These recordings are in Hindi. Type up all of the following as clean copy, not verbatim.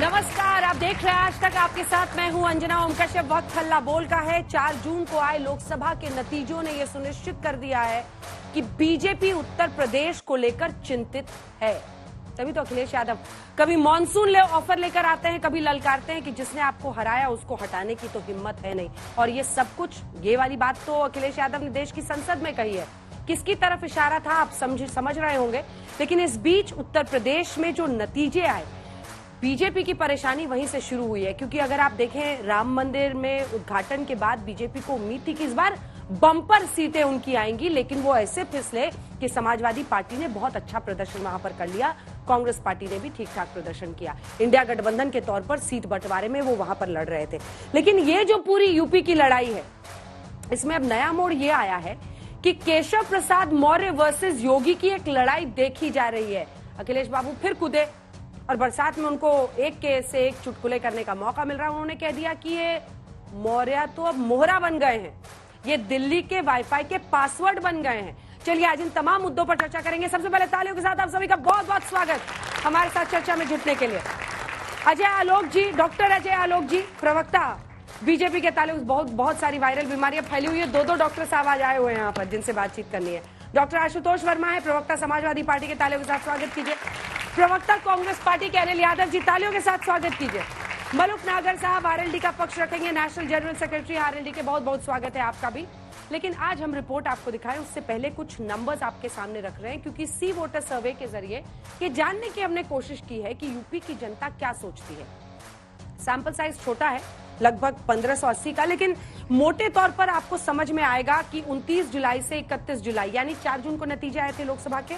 नमस्कार, आप देख रहे हैं आज तक। आपके साथ मैं हूं अंजना ओम कश्यप। वक्त हल्ला बोल का है। 4 जून को आए लोकसभा के नतीजों ने यह सुनिश्चित कर दिया है कि बीजेपी उत्तर प्रदेश को लेकर चिंतित है। तभी तो अखिलेश यादव कभी मॉनसून ऑफर लेकर आते हैं, कभी ललकारते हैं कि जिसने आपको हराया उसको हटाने की तो हिम्मत है नहीं। और ये सब कुछ, ये वाली बात तो अखिलेश यादव ने देश की संसद में कही है। किसकी तरफ इशारा था आप समझ रहे होंगे। लेकिन इस बीच उत्तर प्रदेश में जो नतीजे आए, बीजेपी की परेशानी वहीं से शुरू हुई है। क्योंकि अगर आप देखें, राम मंदिर में उद्घाटन के बाद बीजेपी को उम्मीद थी कि इस बार बम्पर सीटें उनकी आएंगी, लेकिन वो ऐसे फिसले कि समाजवादी पार्टी ने बहुत अच्छा प्रदर्शन वहां पर कर लिया, कांग्रेस पार्टी ने भी ठीक ठाक प्रदर्शन किया। इंडिया गठबंधन के तौर पर सीट बंटवारे में वो वहां पर लड़ रहे थे। लेकिन ये जो पूरी यूपी की लड़ाई है, इसमें अब नया मोड़ ये आया है कि केशव प्रसाद मौर्य वर्सेस योगी की एक लड़ाई देखी जा रही है। अखिलेश बाबू फिर कूदे और बरसात में उनको एक के से एक चुटकुले करने का मौका मिल रहा है। उन्होंने कह दिया कि ये मौर्य तो अब मोहरा बन गए हैं, ये दिल्ली के वाईफाई के पासवर्ड बन गए हैं। चलिए आज इन तमाम मुद्दों पर चर्चा करेंगे। सबसे पहले तालियों के साथ आप सभी का बहुत बहुत स्वागत हमारे साथ चर्चा में जुटने के लिए। अजय आलोक जी, डॉक्टर अजय आलोक जी, प्रवक्ता बीजेपी के ताल्लुक बहुत सारी वायरल बीमारियां फैली हुई है। दो डॉक्टर साहब आज आए हुए हैं यहाँ पर जिनसे बातचीत करनी है। डॉक्टर आशुतोष वर्मा है, प्रवक्ता समाजवादी पार्टी के, तालियों के साथ स्वागत कीजिए। प्रवक्ता कांग्रेस पार्टी के अनिल यादव जी, तालियों के साथ स्वागत कीजिए। मलुक नागर साहब आरएलडी का पक्ष रखेंगे, नेशनल जनरल सेक्रेटरी आरएलडी के, बहुत बहुत स्वागत है आपका भी। लेकिन आज हम रिपोर्ट आपको दिखाएं उससे पहले कुछ नंबर्स आपके सामने रख रहे हैं, क्योंकि सी वोटर सर्वे के जरिए ये जानने की हमने कोशिश की है कि यूपी की जनता क्या सोचती है। सैंपल साइज छोटा है, लगभग 1580 का, लेकिन मोटे तौर पर आपको समझ में आएगा कि 29 जुलाई से 31 जुलाई, यानी 4 जून को नतीजे आए थे लोकसभा के,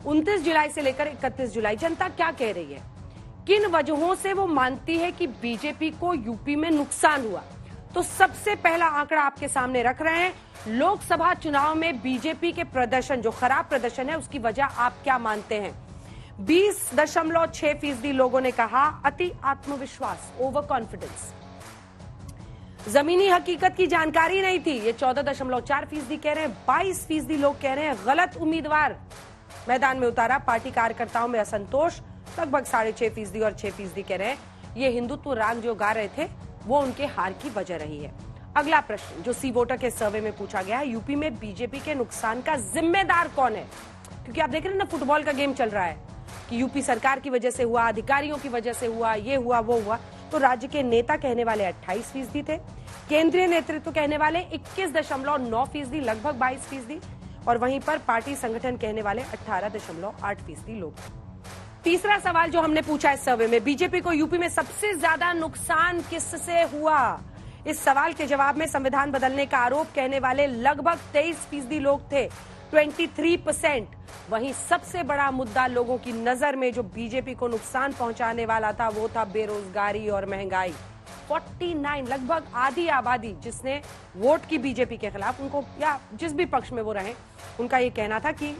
29 जुलाई से लेकर 31 जुलाई जनता क्या कह रही है, किन वजहों से वो मानती है कि बीजेपी को यूपी में नुकसान हुआ। तो सबसे पहला आंकड़ा आपके सामने रख रहे हैं। लोकसभा चुनाव में बीजेपी के प्रदर्शन, जो खराब प्रदर्शन है, उसकी वजह आप क्या मानते हैं। 20.6% लोगों ने कहा अति आत्मविश्वास, ओवर कॉन्फिडेंस। जमीनी हकीकत की जानकारी नहीं थी, ये 14.4% कह रहे हैं। 22% लोग कह रहे हैं गलत उम्मीदवार मैदान में उतारा, पार्टी कार्यकर्ताओं में असंतोष, लगभग 6.5% और 6% कह रहे हैं ये हिंदुत्व राग जो गा रहे थे वो उनके हार की वजह रही है। अगला प्रश्न जो सी वोटर के सर्वे में पूछा गया है, यूपी में बीजेपी के नुकसान का जिम्मेदार कौन है। क्योंकि आप देख रहे हैं ना, फुटबॉल का गेम चल रहा है कि यूपी सरकार की वजह से हुआ, अधिकारियों की वजह से हुआ, ये हुआ वो हुआ। तो राज्य के नेता कहने वाले 28% थे, केंद्रीय नेतृत्व कहने वाले 21.9%, लगभग 22%, और वहीं पर पार्टी संगठन कहने वाले 18.8% लोग। तीसरा सवाल जो हमने पूछा इस सर्वे में, बीजेपी को यूपी में सबसे ज्यादा नुकसान किससे हुआ। इस सवाल के जवाब में संविधान बदलने का आरोप कहने वाले लगभग 23% लोग थे, 23%। वहीं सबसे बड़ा मुद्दा लोगों की नजर में जो बीजेपी को नुकसान पहुंचाने वाला था वो था बेरोजगारी और महंगाई। 49, लगभग आधी आबादी जिसने वोट की बीजेपी के खिलाफ, उनको या जिस भी पक्ष में वो रहे, उनका ये कहना था कि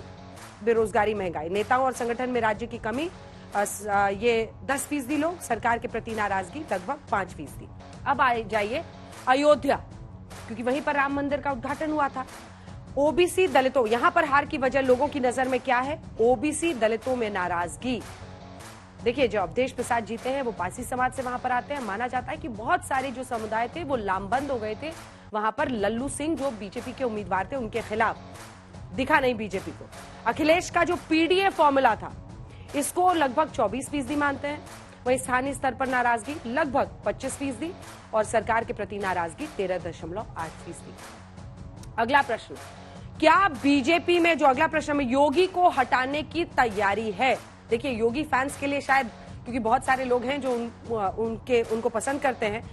बेरोजगारी, महंगाई, नेताओं और संगठन में राज्य की कमी, ये 10% लोग, सरकार के प्रति नाराजगी लगभग 5%। अब आ जाइए अयोध्या, क्योंकि वहीं पर राम मंदिर का उद्घाटन हुआ था। ओबीसी दलितों, यहां पर हार की वजह लोगों की नजर में क्या है, ओबीसी दलितों में नाराजगी। देखिए, जो अवधेश प्रसाद जीते हैं वो पारसी समाज से वहां पर आते हैं। माना जाता है कि बहुत सारे जो समुदाय थे वो लामबंद हो गए थे वहां पर। लल्लू सिंह जो बीजेपी के उम्मीदवार थे, उनके खिलाफ दिखा नहीं बीजेपी को। अखिलेश का जो पीडीए फॉर्मूला था, इसको लगभग 24% मानते हैं। वहीं स्थानीय स्तर पर नाराजगी लगभग 25% और सरकार के प्रति नाराजगी 13.8%। अगला प्रश्न, क्या बीजेपी में, जो अगला प्रश्न में, योगी को हटाने की तैयारी है। देखिए, योगी फैंस के लिए शायद, क्योंकि बहुत सारे लोग हैं जो उनको पसंद करते हैं,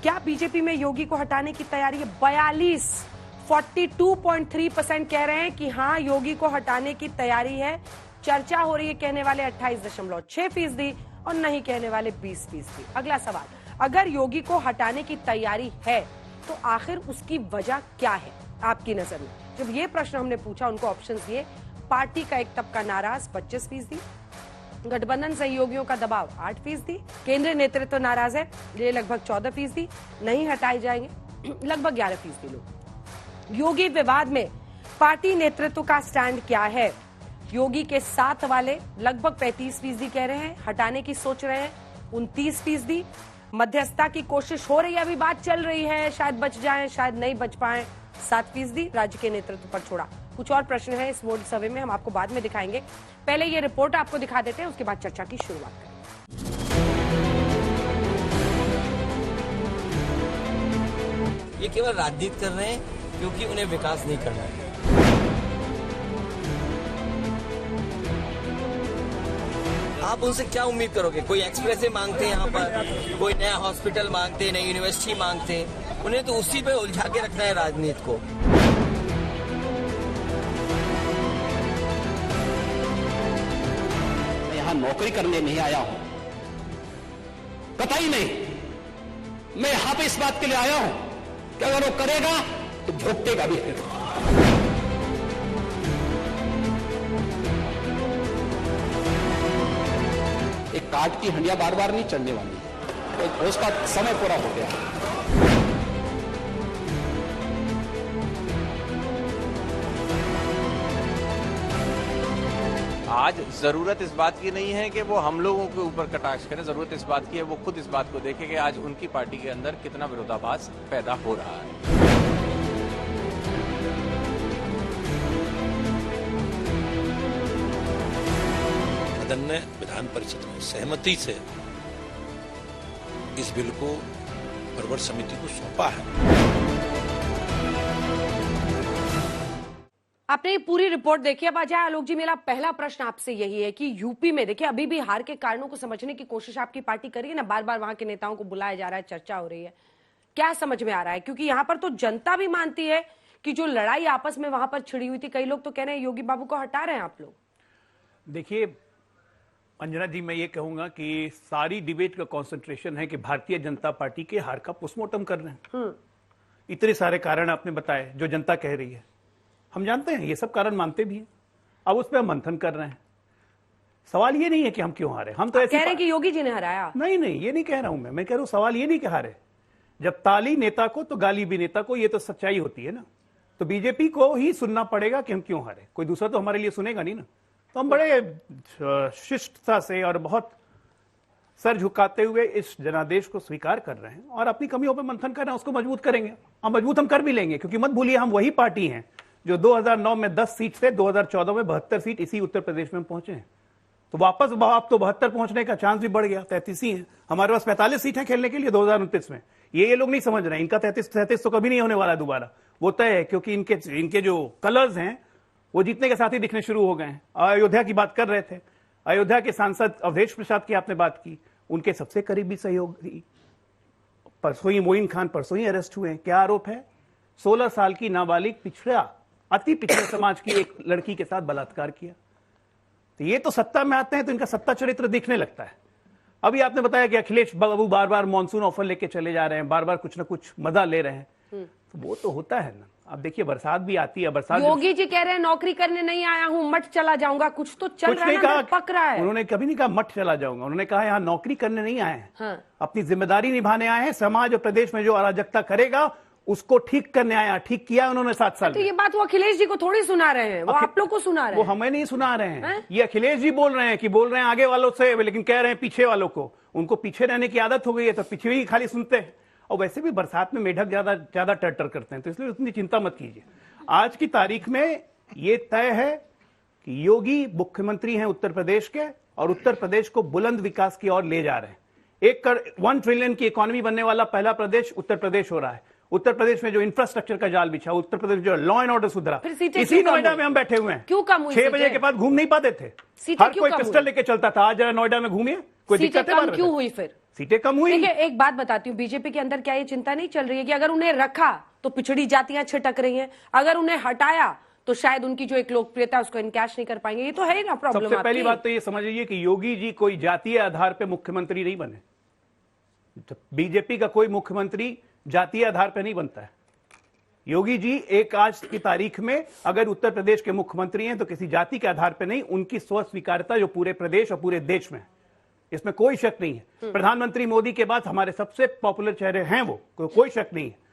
क्या बीजेपी में योगी को हटाने की तैयारी है। 42.3% कह रहे हैं कि हाँ, योगी को हटाने की तैयारी है। चर्चा हो रही है कहने वाले 28.6% और नहीं कहने वाले 20%। अगला सवाल, अगर योगी को हटाने की तैयारी है तो आखिर उसकी वजह क्या है आपकी नजर में। जब ये प्रश्न हमने पूछा, उनको ऑप्शन दिए, पार्टी का एक तबका नाराज 25%, गठबंधन सहयोगियों का दबाव 8%, केंद्रीय नेतृत्व नाराज है, ये लगभग 14%, नहीं हटाए जाएंगे लगभग 11% लोग। योगी विवाद में पार्टी नेतृत्व का स्टैंड क्या है। योगी के साथ वाले लगभग 35% कह रहे हैं हटाने की सोच रहे हैं, 29%। मध्यस्थता की कोशिश हो रही है, अभी बात चल रही है, शायद बच जाएं, शायद नहीं बच पाए, 7% राज्य के नेतृत्व पर छोड़ा। कुछ और प्रश्न है इस वोट सर्वे में, हम आपको बाद में दिखाएंगे। पहले ये रिपोर्ट आपको दिखा देते हैं, उसके बाद चर्चा की शुरुआत करें। ये केवल राजनीति कर रहे हैं क्योंकि उन्हें विकास नहीं करना है। आप उनसे क्या उम्मीद करोगे? कोई एक्सप्रेस मांगते हैं यहाँ पर, कोई नया हॉस्पिटल मांगते हैं, नई यूनिवर्सिटी मांगते हैं, उन्हें तो उसी पे उलझा के रखना है राजनीति को। मैं यहाँ नौकरी करने नहीं आया हूं, कतई नहीं। मैं यहाँ पे इस बात के लिए आया हूं कि अगर वो करेगा तो भुगतेगा भी फिर। एक काट की हंडिया बार बार नहीं चढ़ने वाली, तो उसका समय पूरा हो गया। आज जरूरत इस बात की नहीं है कि वो हम लोगों के ऊपर कटाक्ष करें, जरूरत इस बात की है वो खुद इस बात को देखें कि आज उनकी पार्टी के अंदर कितना विरोधाभास पैदा हो रहा है। सदन ने विधान परिषद में सहमति से इस बिल को प्रवर समिति को सौंपा है। आपने ये पूरी रिपोर्ट देखी। अब अजय आलोक जी, मेरा पहला प्रश्न आपसे यही है कि यूपी में देखिए अभी भी हार के कारणों को समझने की कोशिश आपकी पार्टी कर रही है ना, बार बार वहां के नेताओं को बुलाया जा रहा है, चर्चा हो रही है, क्या समझ में आ रहा है? क्योंकि यहाँ पर तो जनता भी मानती है कि जो लड़ाई आपस में वहां पर छिड़ी हुई थी, कई लोग तो कह रहे हैं योगी बाबू को हटा रहे हैं आप लोग। देखिए अंजना जी, मैं ये कहूंगा कि सारी डिबेट का कंसंट्रेशन है कि भारतीय जनता पार्टी के हार का पोस्टमार्टम कर रहे हैं। इतने सारे कारण आपने बताए जो जनता कह रही है, हम जानते हैं, ये सब कारण मानते भी हैं। अब उस पर हम मंथन कर रहे हैं। सवाल ये नहीं है कि हम क्यों हारे, हम तो ऐसे कह रहे हैं कि योगी जी ने हराया। नहीं, ये नहीं कह रहा हूं मैं कह रहा हूं सवाल ये नहीं कि हारे। जब ताली नेता को तो गाली भी नेता को, ये तो सच्चाई होती है ना। तो बीजेपी को ही सुनना पड़ेगा कि हम क्यों हारे, कोई दूसरा तो हमारे लिए सुनेगा नहीं ना। तो हम बड़े शिष्टता से और बहुत सर झुकाते हुए इस जनादेश को स्वीकार कर रहे हैं और अपनी कमियों पर मंथन कर रहे हैं, उसको मजबूत करेंगे। हम मजबूत हम कर भी लेंगे, क्योंकि मत भूलिए हम वही पार्टी हैं जो 2009 में 10 सीट से 2014 में 72 सीट इसी उत्तर प्रदेश में पहुंचे हैं। तो वापस आप तो 72 पहुंचने का चांस भी बढ़ गया, 33 ही है। हमारे पास 45 सीटें खेलने के लिए 2029 में। ये लोग नहीं समझ रहे हैं, इनका 33 तो कभी नहीं होने वाला दोबारा, वो तय है। क्योंकि इनके जो कलर्स हैं वो जीतने के साथ ही दिखने शुरू हो गए हैं। अयोध्या की बात कर रहे थे, अयोध्या के सांसद अवधेश प्रसाद की आपने बात की, उनके सबसे करीबी सहयोगी परसों ही मोइन खान परसों ही अरेस्ट हुए हैं। क्या आरोप है? 16 साल की नाबालिग अति पिछड़े समाज की एक लड़की के साथ बलात्कार किया। तो ये तो सत्ता में आते हैं तो इनका सत्ता चरित्र दिखने लगता है। अभी आपने बताया कि अखिलेश बाबू बार बार मॉनसून ऑफर लेके चले जा रहे हैं, बार बार कुछ ना कुछ मजा ले रहे हैं, तो वो तो होता है ना। अब देखिए बरसात भी आती है, बरसात योगी जी कह रहे हैं नौकरी करने नहीं आया हूं, मठ चला जाऊंगा, कुछ तो चल रहा है ना, पक रहा है। उन्होंने कभी नहीं कहा मठ चला जाऊंगा, उन्होंने कहा यहाँ नौकरी करने नहीं आए हैं। हाँ। अपनी जिम्मेदारी निभाने आए हैं। समाज और प्रदेश में जो अराजकता करेगा उसको ठीक करने आया, ठीक किया उन्होंने 7 साल। तो ये बात वो अखिलेश जी को थोड़ी सुना रहे हैं, वो आप लोग को सुना रहे हैं। वो हमें नहीं सुना रहे हैं, ये अखिलेश जी बोल रहे हैं कि बोल रहे हैं आगे वालों से, लेकिन कह रहे हैं पीछे वालों को। उनको पीछे रहने की आदत हो गई है तो पीछे ही खाली सुनते हैं। और वैसे भी बरसात में मेढक ज्यादा टर करते हैं, तो इसलिए उतनी चिंता मत कीजिए। आज की तारीख में ये तय है कि योगी मुख्यमंत्री हैं उत्तर प्रदेश के, और उत्तर प्रदेश को बुलंद विकास की ओर ले जा रहे हैं। 1 ट्रिलियन की इकोनॉमी बनने वाला पहला प्रदेश उत्तर प्रदेश हो रहा है। उत्तर प्रदेश में जो इंफ्रास्ट्रक्चर का जाल बिछा, उत्तर प्रदेश जो लॉ एंड ऑर्डर सुधरा, इसी नोएडा में हम बैठे हुए हैं। क्यों कम हुई? 6 बजे के बाद घूम नहीं पाते थे, हर कोई पिस्टल लेके चलता था। आज जरा नोएडा में घूमिए, कोई दिक्कत है? क्यों हुई? फिर सीटें कम हुई। देखिए एक बात बताती हूँ, बीजेपी के अंदर क्या ये चिंता नहीं चल रही है कि अगर उन्हें रखा तो पिछड़ी जातियां छिटक रही हैं, अगर उन्हें हटाया तो शायद उनकी जो एक लोकप्रियता उसको इनकैश नहीं कर पाएंगे? ये तो है ही ना प्रॉब्लम। सबसे पहली बात तो ये समझिए कि योगी जी कोई जातीय आधार पर मुख्यमंत्री नहीं बने। बीजेपी का कोई मुख्यमंत्री जातीय आधार पर नहीं बनता है। योगी जी एक आज की तारीख में अगर उत्तर प्रदेश के मुख्यमंत्री हैं तो किसी जाति के आधार पर नहीं, उनकी स्व स्वीकार्यता जो पूरे प्रदेश और पूरे देश में है, इसमें कोई शक नहीं है। प्रधानमंत्री मोदी के बाद हमारे सबसे पॉपुलर चेहरे हैं वो, कोई शक नहीं है।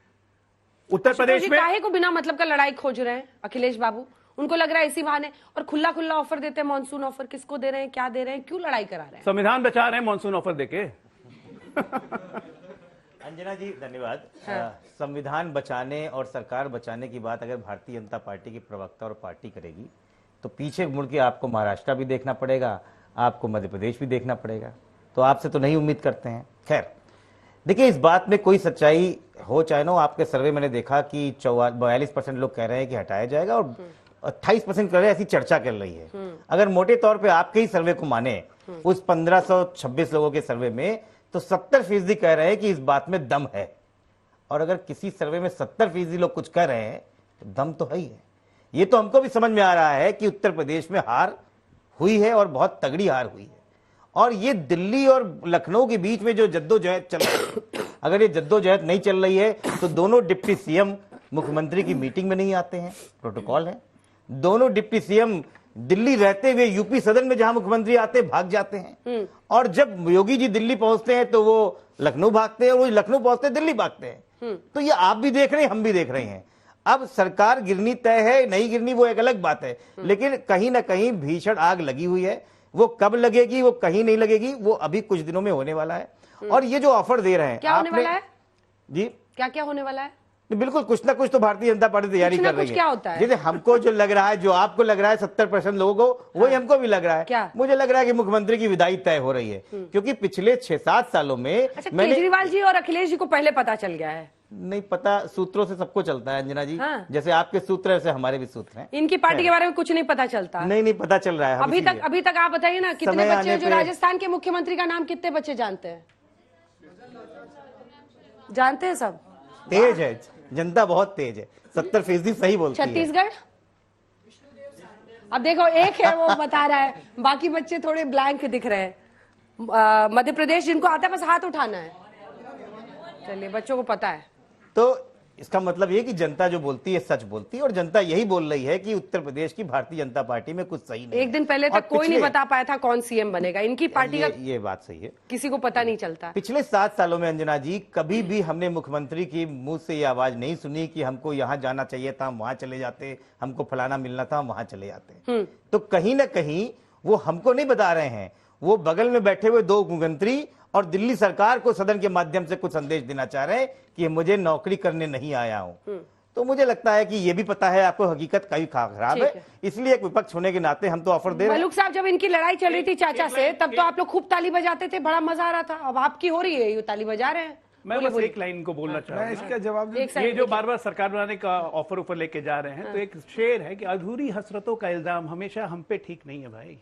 उत्तर प्रदेश में काहे को बिना मतलब का लड़ाई खोज रहे हैं अखिलेश बाबू? उनको लग रहा है इसी बहाने, और खुला खुला ऑफर देते हैं, मानसून ऑफर किसको दे रहे हैं, क्या दे रहे हैं, क्यों लड़ाई करा रहे हैं? संविधान बचा रहे हैं मानसून ऑफर देके। अंजना जी धन्यवाद। संविधान बचाने और सरकार बचाने की बात अगर भारतीय जनता पार्टी की प्रवक्ता और पार्टी करेगी तो पीछे मुड़ के आपको महाराष्ट्र भी देखना पड़ेगा, आपको मध्य प्रदेश भी देखना पड़ेगा, तो आपसे तो नहीं उम्मीद करते हैं। खैर देखिए, इस बात में कोई सच्चाई हो चाहे ना, आपके सर्वे मैंने देखा कि 42% लोग कह रहे हैं कि हटाया जाएगा और 28% कह रहे हैं, ऐसी चर्चा कर रही है। अगर मोटे तौर पे आपके ही सर्वे को माने, उस 1526 लोगों के सर्वे में, तो 70% कह रहे हैं कि इस बात में दम है। और अगर किसी सर्वे में 70% लोग कुछ कह रहे हैं तो दम तो है ही है। ये तो हमको भी समझ में आ रहा है कि उत्तर प्रदेश में हार हुई है और बहुत तगड़ी हार हुई है। और ये दिल्ली और लखनऊ के बीच में जो जद्दोजहद चल रही है, अगर ये जद्दोजहद नहीं चल रही है तो दोनों डिप्टी सीएम मुख्यमंत्री की मीटिंग में नहीं आते हैं, प्रोटोकॉल है। दोनों डिप्टी सीएम दिल्ली रहते हुए यूपी सदन में जहां मुख्यमंत्री आते भाग जाते हैं, और जब योगी जी दिल्ली पहुंचते हैं तो वो लखनऊ भागते हैं, वो लखनऊ पहुंचते हैं दिल्ली भागते हैं। तो ये आप भी देख रहे हैं, हम भी देख रहे हैं। अब सरकार गिरनी तय है, नहीं गिरनी वो एक अलग बात है, लेकिन कहीं ना कहीं भीषण आग लगी हुई है। वो कब लगेगी, वो कहीं नहीं लगेगी, वो अभी कुछ दिनों में होने वाला है। और ये जो ऑफर दे रहे हैं, क्या होने वाला है जी, क्या क्या होने वाला है? बिल्कुल कुछ ना कुछ तो भारतीय जनता पार्टी तैयारी कर रही है। क्या होता है? जैसे हमको जो लग रहा है, जो आपको लग रहा है 70% लोगों को, वही हमको भी लग रहा है। क्या? मुझे लग रहा है कि मुख्यमंत्री की विदाई तय हो रही है, क्योंकि पिछले 6-7 सालों में केजरीवाल जी और अखिलेश जी को पहले पता चल गया है। नहीं पता, सूत्रों से सबको चलता है अंजना जी। जैसे आपके सूत्र है, वैसे हमारे भी सूत्र हैं। इनकी पार्टी के बारे में कुछ नहीं पता चलता? नहीं पता चल रहा है अभी तक आप बताइए ना, कितने बच्चे, जो राजस्थान के मुख्यमंत्री का नाम कितने बच्चे जानते हैं? जानते हैं सब? तेज है जनता, बहुत तेज है, 70% सही बोलती है। छत्तीसगढ़, अब देखो एक है वो बता रहा है, बाकी बच्चे थोड़े ब्लैंक दिख रहे हैं। मध्य प्रदेश जिनको आता है बस हाथ उठाना है। चलिए, बच्चों को पता है। तो इसका मतलब ये कि जनता जो बोलती है सच बोलती है, और जनता यही बोल रही है कि उत्तर प्रदेश की भारतीय जनता पार्टी में कुछ सही नहीं। एक दिन पहले तक कोई नहीं बता पाया था कौन सीएम बनेगा, इनकी पार्टी का ये बात सही है, किसी को पता नहीं चलता। पिछले 7 सालों में अंजना जी कभी भी हमने मुख्यमंत्री की मुंह से ये आवाज नहीं सुनी कि हमको यहाँ जाना चाहिए था, हम वहां चले जाते, हमको फलाना मिलना था, हम वहां चले जाते। तो कहीं ना कहीं वो हमको नहीं बता रहे हैं, वो बगल में बैठे हुए 2 मुख्यमंत्री और दिल्ली सरकार को सदन के माध्यम से कुछ संदेश देना चाह रहे हैं कि मुझे नौकरी करने नहीं आया हूं। तो मुझे लगता है कि ये भी पता है आपको हकीकत कई खराब है, इसलिए एक विपक्ष होने के नाते हम तो ऑफर दे रहे हैं। मलूक साहब, जब इनकी लड़ाई चल रही थी चाचा से, तब तो आप लोग खूब ताली बजाते थे, बड़ा मजा आ रहा था। अब आपकी हो रही है, ये ताली बजा रहे हैं। मैं बस एक लाइन को बोलना चाहूंगा, इसका जवाब ये जो बार बार सरकार बनाने का ऑफर ऊपर लेके जा रहे हैं, तो एक शेर है कि अधूरी हसरतों का इल्जाम हमेशा हम पे ठीक नहीं है भाई।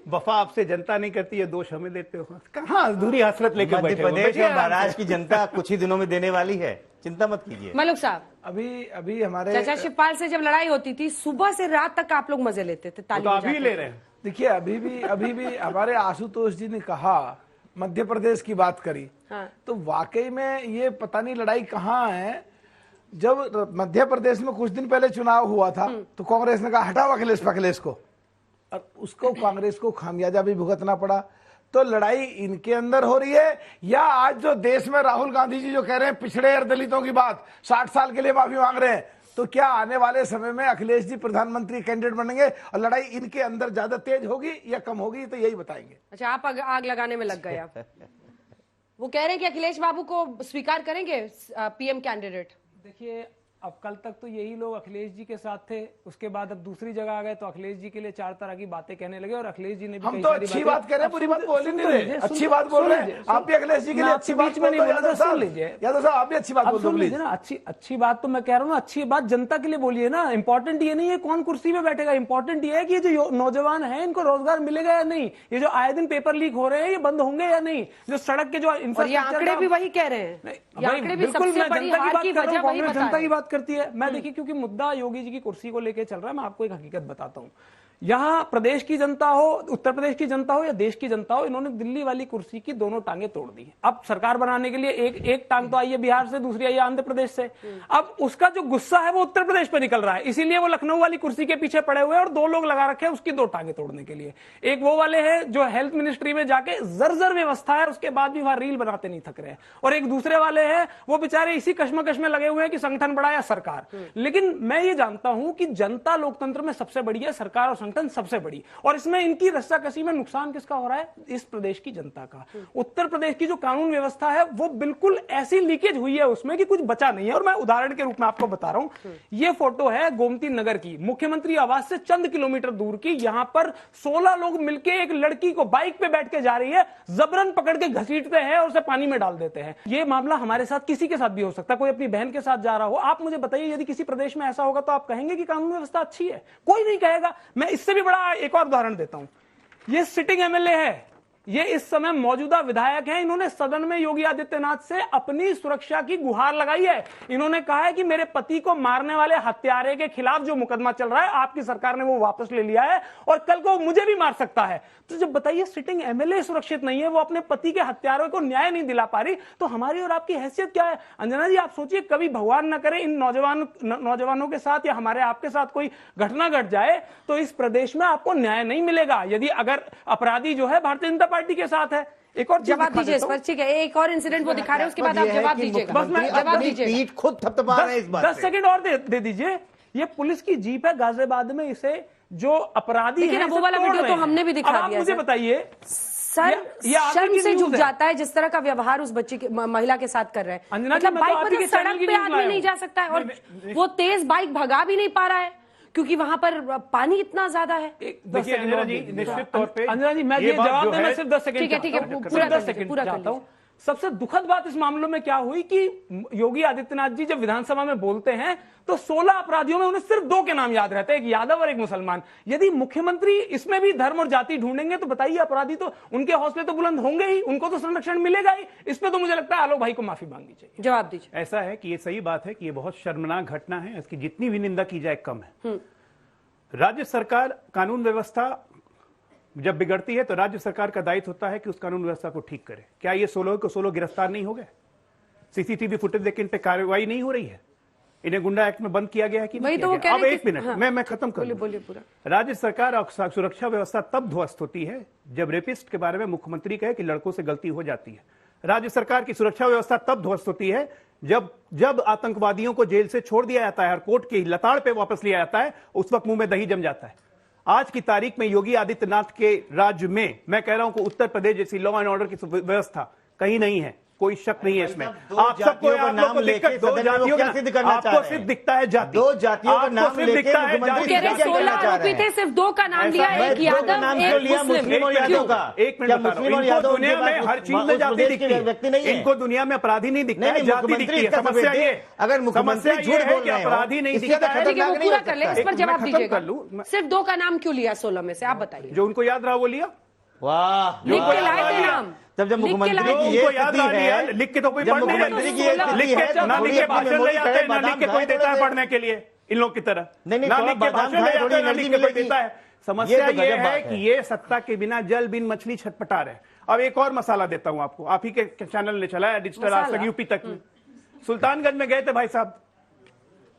वफा आपसे जनता नहीं करती है, दोष हमें देते हो। कहाँ अधूरी हसरत लेके बैठे हो? मध्य प्रदेश और महाराष्ट्र की जनता कुछ ही दिनों में देने वाली है, चिंता मत कीजिए। मलूक साहब, अभी हमारे चाचा शिवपाल से जब लड़ाई होती थी, सुबह से रात तक आप लोग मजे लेते थे, ताली तो अभी ले रहे हैं। देखिए, अभी भी हमारे आशुतोष जी ने कहा, मध्य प्रदेश की बात करी, तो वाकई में ये पता नहीं लड़ाई कहाँ है। जब मध्य प्रदेश में कुछ दिन पहले चुनाव हुआ था तो कांग्रेस ने कहा हटाओ अखिलेश को, और उसको कांग्रेस को खामियाजा भी भुगतना पड़ा। तो लड़ाई इनके अंदर हो रही है, या आज जो देश में राहुल गांधी जी जो कह रहे हैं पिछड़े और दलितों की बात, 60 साल के लिए माफी मांग रहे हैं, तो क्या आने वाले समय में अखिलेश जी प्रधानमंत्री कैंडिडेट बनेंगे और लड़ाई इनके अंदर ज्यादा तेज होगी या कम होगी, तो यही बताएंगे। अच्छा, आप आग लगाने में लग गए। आप वो कह रहे हैं कि अखिलेश बाबू को स्वीकार करेंगे पीएम कैंडिडेट। देखिए, अब कल तक तो यही लोग अखिलेश जी के साथ थे, उसके बाद अब दूसरी जगह आ गए तो अखिलेश जी के लिए 4 तरह की बातें कहने लगे, और अखिलेश जी ने भी हम तो अच्छी बात कह रहे हैं, बुरी बात बोल ही नहीं रहे, अच्छी बात बोल रहे हैं। आप भी अखिलेश जी के लिए अच्छी बात में नहीं बोल रहे, सुन लीजिए यादव साहब, आप भी अच्छी बात बोल लीजिए ना। अच्छी बात तो मैं कह रहा हूँ, अच्छी बात जनता के लिए बोलिए ना। इंपॉर्टेंट ये नहीं है कौन कुर्सी में बैठेगा, इंपॉर्टेंट ये है कि जो नौजवान है इनको रोजगार मिलेगा या नहीं, ये जो आए दिन पेपर लीक हो रहे हैं ये बंद होंगे या नहीं, जो सड़क के जो आंकड़े भी वही कह रहे हैं, जनता की बात करती है। मैं देखिए, क्योंकि मुद्दा योगी जी की कुर्सी को लेकर चल रहा है, मैं आपको एक हकीकत बताता हूं। यहां प्रदेश की जनता हो, उत्तर प्रदेश की जनता हो या देश की जनता हो, इन्होंने दिल्ली वाली कुर्सी की दोनों टांगे तोड़ दी। अब सरकार बनाने के लिए एक टांग तो आई है बिहार से, दूसरी आई है आंध्र प्रदेश से। अब उसका जो गुस्सा है वो उत्तर प्रदेश पे निकल रहा है, इसीलिए वो लखनऊ वाली कुर्सी के पीछे पड़े हुए हैं और 2 लोग लगा रखे हैं उसकी 2 टांगे तोड़ने के लिए। एक वो वाले हैं जो हेल्थ मिनिस्ट्री में जाके जर्जर व्यवस्था है, उसके बाद भी वहां रील बनाते नहीं थक रहे हैं, और एक दूसरे वाले हैं वो बेचारे इसी कश्मकश में लगे हुए हैं कि संगठन बड़ा या सरकार। लेकिन मैं ये जानता हूं कि जनता लोकतंत्र में सबसे बड़ी है, सरकार और आवंटन सबसे बड़ी, और इसमें इनकी रस्साकसी में नुकसान किसका हो रहा है? इस प्रदेश की जनता का। उत्तर प्रदेश की जो कानून व्यवस्था है वो बिल्कुल ऐसी लीकेज हुई है उसमें कि कुछ बचा नहीं है। और मैं उदाहरण के रूप में आपको बता रहा हूं, ये फोटो है गोमती नगर की, मुख्यमंत्री आवास से चंद किलोमीटर दूर की। यहां पर 16 लोग मिलकर एक लड़की को बाइक पे बैठ के जा रही है, जबरन पकड़ के घसीटते हैं और उसे पानी में डाल देते हैं। ये मामला हमारे साथ किसी के साथ भी हो सकता है, कोई अपनी बहन के साथ जा रहा हो। आप मुझे बताइए, यदि किसी प्रदेश में ऐसा होगा तो आप कहेंगे कि कानून व्यवस्था अच्छी है? कोई नहीं कहेगा। मैं इससे भी बड़ा एक और उदाहरण देता हूं। ये सिटिंग एमएलए है, ये इस समय मौजूदा विधायक हैं। इन्होंने सदन में योगी आदित्यनाथ से अपनी सुरक्षा की गुहार लगाई है। इन्होंने कहा है कि मेरे पति को मारने वाले हत्यारे के खिलाफ जो मुकदमा चल रहा है, आपकी सरकार ने वो वापस ले लिया है और कल को मुझे भी मार सकता है। तो जब बताइए सिटिंग एमएलए सुरक्षित नहीं है, वो अपने पति के हत्यारों को न्याय नहीं दिला पा रही, तो हमारी और आपकी हैसियत क्या है? अंजना जी, आप सोचिए, कभी भगवान न करे इन नौजवानों के साथ या हमारे आपके साथ कोई घटना घट जाए तो इस प्रदेश में आपको न्याय नहीं मिलेगा, यदि अगर अपराधी जो है भारतीय जनता पार्टी के साथ है। एक और जवाब दीजिए इस पर, ठीक है? एक और इंसिडेंट वो दिखा रहे हैं, उसके बाद आप जवाब दीजिएगा। बस मैं जवाब दीजिएगा, पीठ खुद थपथपा रहे हैं इस बात 10 सेकंड और दे दीजिए। ये पुलिस की जीप है गाजियाबाद में, इसे जो अपराधी है वो वाला वीडियो तो हमने भी दिखा दिया। मुझे बताइए, सर शर्म से झुक जाता है जिस तरह का व्यवहार उस बच्ची महिला के साथ कर रहे हैं। मतलब बाइक पर सड़क पे आदमी नहीं जा सकता है और वो तेज बाइक भगा भी नहीं पा रहा है क्योंकि वहां पर पानी इतना ज्यादा है। देखिए अंजना जी, निश्चित तौर पे अंजना जी, मैं ये जवाब देना सिर्फ 10 सेकंड, ठीक है पूरा 10 सेकंड चाहता हूं। सबसे दुखद बात इस मामले में क्या हुई कि योगी आदित्यनाथ जी जब विधानसभा में बोलते हैं तो 16 अपराधियों में उन्हें सिर्फ 2 के नाम याद रहते हैं, एक यादव और एक मुसलमान। यदि मुख्यमंत्री इसमें भी धर्म और जाति ढूंढेंगे तो बताइए, अपराधी तो उनके हौसले तो बुलंद होंगे ही, उनको तो संरक्षण मिलेगा ही। इसमें तो मुझे लगता है आलोक भाई को माफी मांगनी चाहिए। जवाब दीजिए। ऐसा है कि ये सही बात है कि ये बहुत शर्मनाक घटना है, इसकी जितनी भी निंदा की जाए कम है। राज्य सरकार कानून व्यवस्था जब बिगड़ती है तो राज्य सरकार का दायित्व होता है कि उस कानून व्यवस्था को ठीक करे। क्या ये 16 को 16 गिरफ्तार नहीं हो गए? सीसीटीवी फुटेज देख इन पे कार्रवाई नहीं हो रही है? इन्हें गुंडा एक्ट में बंद किया गया है कि नहीं? तो अब एक मिनट, हाँ, मैं खत्म करूं। बोलिए पूरा। राज्य सरकार और सुरक्षा व्यवस्था तब ध्वस्त होती है जब रेपिस्ट के बारे में मुख्यमंत्री कहे कि लड़कों से गलती हो जाती है। राज्य सरकार की सुरक्षा व्यवस्था तब ध्वस्त होती है जब आतंकवादियों को जेल से छोड़ दिया जाता है और कोर्ट की लताड़ पे वापस लिया जाता है, उस वक्त मुंह में दही जम जाता है। आज की तारीख में योगी आदित्यनाथ के राज्य में, मैं कह रहा हूं कि उत्तर प्रदेश जैसी लॉ एंड ऑर्डर की व्यवस्था कहीं नहीं है, कोई शक नहीं है इसमें। आप सबको नाम लेकर 2 जातियों का सिद्ध करना चाह रहे हैं। आपको सिर्फ दिखता है जाति, 2 जातियों का नाम लेकर मुख्यमंत्री 16 आरोपी थे, सिर्फ 2 का नाम लिया, एक यादव एक मुस्लिम और यादव का। एक मिनट, मुस्लिम और यादव दुनिया में हर चीज में जाति दिखती है, इनको दुनिया में अपराधी नहीं दिखता है, जाति दिखती है। समस्या ये, अगर मुख्यमंत्री झूठ बोल रहे हैं, अपराधी नहीं दिखता है। पूरा कर ले, इस पर जवाब दीजिएगा। सिर्फ 2 का नाम क्यों लिया 16 में से, आप बताइए। जो उनको याद रहा वो लिया। वाह, लिख के लाए थे नाम, जब मुख्यमंत्री की ये याद है, लिख के तो कोई पढ़ नहीं रहा, लिख के भाषण ले जाते हैं, ना लिख के कोई देता है पढ़ने के लिए इन लोग की तरह, ना लिख के भाषण ले जाते हैं, ना लिख के कोई देता है। समस्या ये है कि ये सत्ता के बिना जल बिन मछली छटपटा रहे। अब एक और मसाला देता हूं आपको, आप ही के चैनल ने चलाया डिजिटल आज तक यूपी तक में। सुल्तानगंज में गए थे भाई साहब,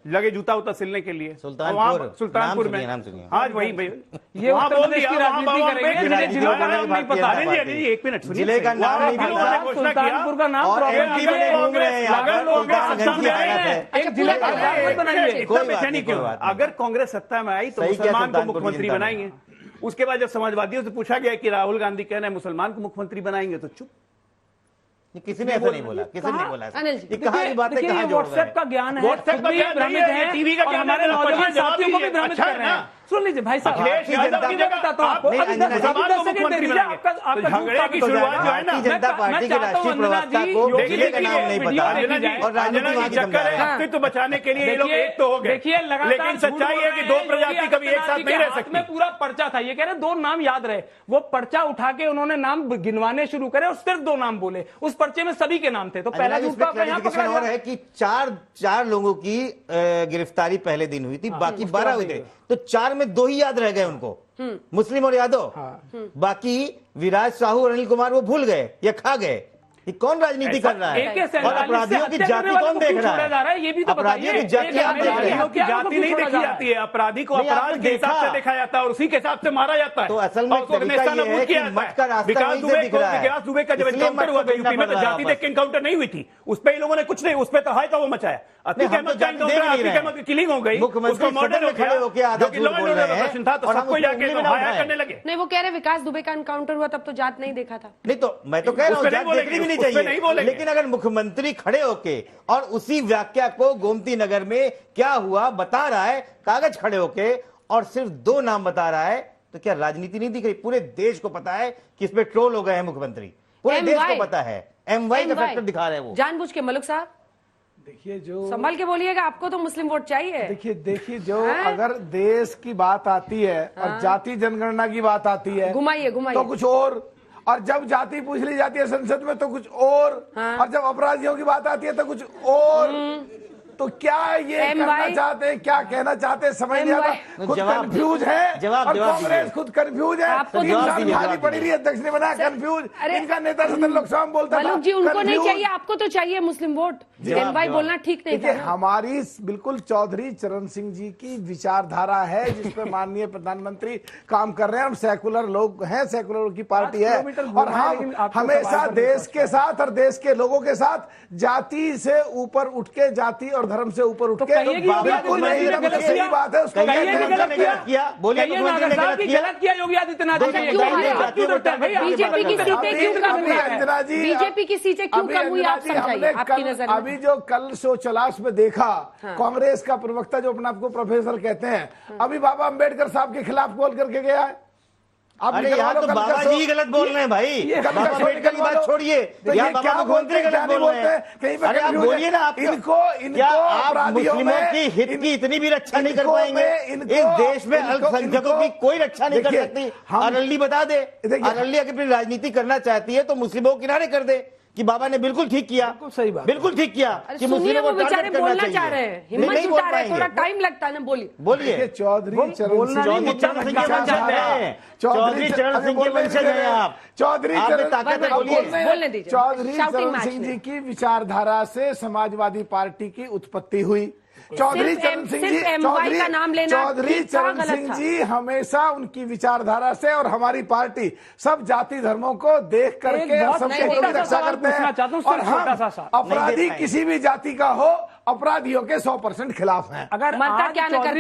लगे जूता उता सिलने के लिए, सुल्तानपुर में। आज वही ये उत्तर प्रदेश की राजनीति करेंगे, जिलों का नाम नहीं पता। एक मिनट सुनिए, जिले का नाम नहीं पता, सुल्तानपुर का नाम अगर कांग्रेस सत्ता में आई तो मुसलमान को मुख्यमंत्री बनाएंगे। उसके बाद जब समाजवादियों से पूछा गया कि राहुल गांधी कह रहे हैं मुसलमान को मुख्यमंत्री बनाएंगे तो चुप। किसी ने ऐसा नहीं बोला, किसी ने बोला। ये कहाँ की बात है, कहाँ व्हाट्सएप का ज्ञान है, व्हाट्सएप का ज्ञान भ्रमित है, टीवी का ज्ञान, हमारे नौजवान साथियों को भी भ्रमित कर रहे हैं। सुन लीजिए भाई साहब, झगड़े की शुरुआत जो है ना, जनता पार्टी की राष्ट्रीय प्रवक्ता को जिले का नाम नहीं पता और राजनीति वहां की समझा रहे हैं। अस्तित्व बचाने के लिए ये लोग एक तो हो गए, लेकिन सच्चाई है कि 2 प्रजाति कभी एक साथ नहीं रह सकती। में पूरा पर्चा था, ये कह रहे 2 नाम याद रहे, वो पर्चा उठा के उन्होंने नाम गिनवाने शुरू करे और सिर्फ 2 नाम बोले, उस पर्चे में सभी के नाम थे। तो पहला और है कि 4 लोगों की गिरफ्तारी पहले दिन हुई थी, बाकी 12 हुए थे, तो 4 में 2 ही याद रह गए उनको, मुस्लिम और यादव। बाकी विराज साहू और अनिल कुमार वो भूल गए या खा गए। ये कौन राजनीति कर रहा है? AK और अपराधियों की जाति कौन देख रहा है? ये भी तो अपराधियों की जाति आप देख रहे हैं? जाति नहीं देखी जाती है, अपराधी को अपराध के हिसाब से देखा जाता है और उसी के हिसाब से मारा जाता है। तो असल में तरीका ये है कि मठ का रास्ता विकास वहीं से दिख रहा है। विकास दुबे का जब इसलिए एनकाउंटर हुआ था यूपी में तो जाति देख के एनकाउंटर नहीं हुई थी, उस पर इन लोगों ने कुछ नहीं, उस पर तो हाय का वो मचाया। अतीक अहमद का एनकाउंटर, अतीक अहमद की किलिंग हो गई, उसको मर्डर हो गया, जो कि लॉ एंड ऑर्डर का प्रश्न था, तो सबको जाके हाय करने लगे। नहीं, वो कह रहे विकास दुबे का एनकाउंटर हुआ तब तो जात नहीं देखा था। नहीं तो मैं तो कह रहा हूँ जात देखनी भी नहीं चाहिए, लेकिन अगर मुख्यमंत्री खड़े होके और उसी व्याख्या को गोमती नगर में क्या हुआ बता रहा है, कागज खड़े होके, और सिर्फ 2 नाम बता रहा है, तो क्या राजनीति नहीं दिख रही? पूरे देश को पता है कि इसमें ट्रोल हो गए हैं मुख्यमंत्री, पूरे देश को पता है। MY का फैक्टर दिखा रहे हैं वो जानबूझ के। मलिक साहब देखिए, जो संभल के बोलिएगा, आपको तो मुस्लिम वोट चाहिए। देखिए जो अगर देश की बात आती है और जाति जनगणना की बात आती है, घुमाइए तो कुछ और जब जाति पूछ ली जाती है संसद में तो कुछ और जब अपराधियों की बात आती है तो कुछ और। तो क्या ये करना चाहते हैं, क्या कहना चाहते हैं, समझ नहीं आता। खुद कंफ्यूज है और कांग्रेस खुद कंफ्यूज है। 3 साल खाली पड़ी रही, अध्यक्ष ने बनाया कंफ्यूज। इनका नेता सदन लोकसभा में बोलता था जी उनको नहीं चाहिए, आपको तो चाहिए मुस्लिम वोट। MY बोलना ठीक नहीं था। हमारी बिल्कुल चौधरी चरण सिंह जी की विचारधारा है जिस पर माननीय प्रधानमंत्री काम कर रहे हैं। हम सेकुलर लोग हैं, सेकुलर की पार्टी है, और हम हमेशा देश के साथ और देश के लोगों के साथ जाति से ऊपर उठ के, जाति और धर्म से ऊपर उठ के बिल्कुल नहीं, सही बात है। उसको गलत किया, बोलिए गलत किया योगी आदित्यनाथ जी। बीजेपी की सीटें क्यों कम हुई? अंजना जी, बीजेपी की सीटें क्यों कम हुई, आप समझाइए आपकी नजर में। अभी जो कल शो चलाश में देखा, कांग्रेस का प्रवक्ता जो अपने आपको प्रोफेसर कहते हैं, अभी बाबा अंबेडकर साहब के खिलाफ बोल करके गया है। अरे यहाँ तो बाबा जी गलत बोल रहे हैं भाई, बाबा अम्बेडकर की बात छोड़िए, यहाँ बाबा मुख्यमंत्री गलत बोल रहे हैं। अरे आप बोलिए ना, आप क्या आप मुस्लिमों की हित की इतनी भी रक्षा नहीं कर पाएंगे? इस देश में अल्पसंख्यकों की कोई रक्षा नहीं कर सकती। अरल्ली बता दे, अरल्ली अगर राजनीति करना चाहती है तो मुस्लिमों को किनारे कर दे कि बाबा ने बिल्कुल ठीक किया, सही बात, बिल्कुल ठीक किया कि मुस्लिमों को टारगेट करना चाहिए। चाह रहे हैं, हिम्मत जुटा रहे हैं, थोड़ा टाइम लगता है ना। बोलिए। चौधरी चरण सिंह के वंशज हैं आप, चौधरी चरण सिंह जी की विचारधारा से समाजवादी पार्टी की उत्पत्ति हुई। चौधरी चरण सिंह जी, चौधरी चरण सिंह जी हमेशा उनकी विचारधारा से, और हमारी पार्टी सब जाति धर्मों को देख करके सबके हितों की रक्षा करते हैं। और हम अपराधी किसी भी जाति का हो, अपराधियों के 100% खिलाफ हैं। अगर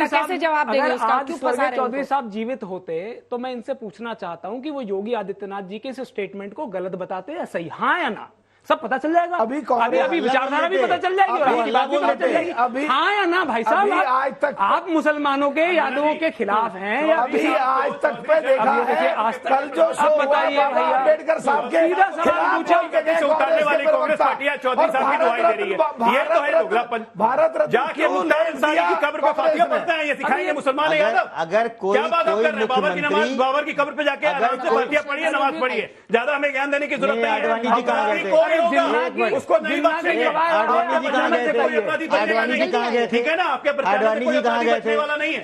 कैसे जवाब देंगे उसका? अगर चौधरी साहब जीवित होते तो मैं इनसे पूछना चाहता हूं कि वो योगी आदित्यनाथ जी के इस स्टेटमेंट को गलत बताते या सही, हाँ या ना? सब पता चल जाएगा। अभी विचारधारा भी पता चल जाएगी, हाँ या ना भाई साहब? आज तक आप मुसलमानों के, यादवों के खिलाफ हैं या अभी आज तक पे देखा है? कल जो शो बताइए अम्बेडकर साहब के उतारने वाली कांग्रेस पार्टी चौधरी साहब की दुआई दे रही है। ये तो है दोगलापन। भारत रत्न जाके मुख्तार अंसारी की कब्र पर फातिहा पढ़ते हैं, ये सिखाएंगे मुसलमान यादव? अगर कोई क्या बात कर रहे हैं? बाबर की नमाज, बाबर की कब्र पे जाके आराम से फातिहा पढ़िए, नमाज पढ़िए, ज्यादा हमें ज्ञान देने की जरूरत नहीं है। उसको नहीं बख्शेंगे। आडवाणी जी कहाँ गए थे? आडवाणी जी कहाँ गए थे? ठीक है ना, आपके आडवाणी जी कहाँ गए थे?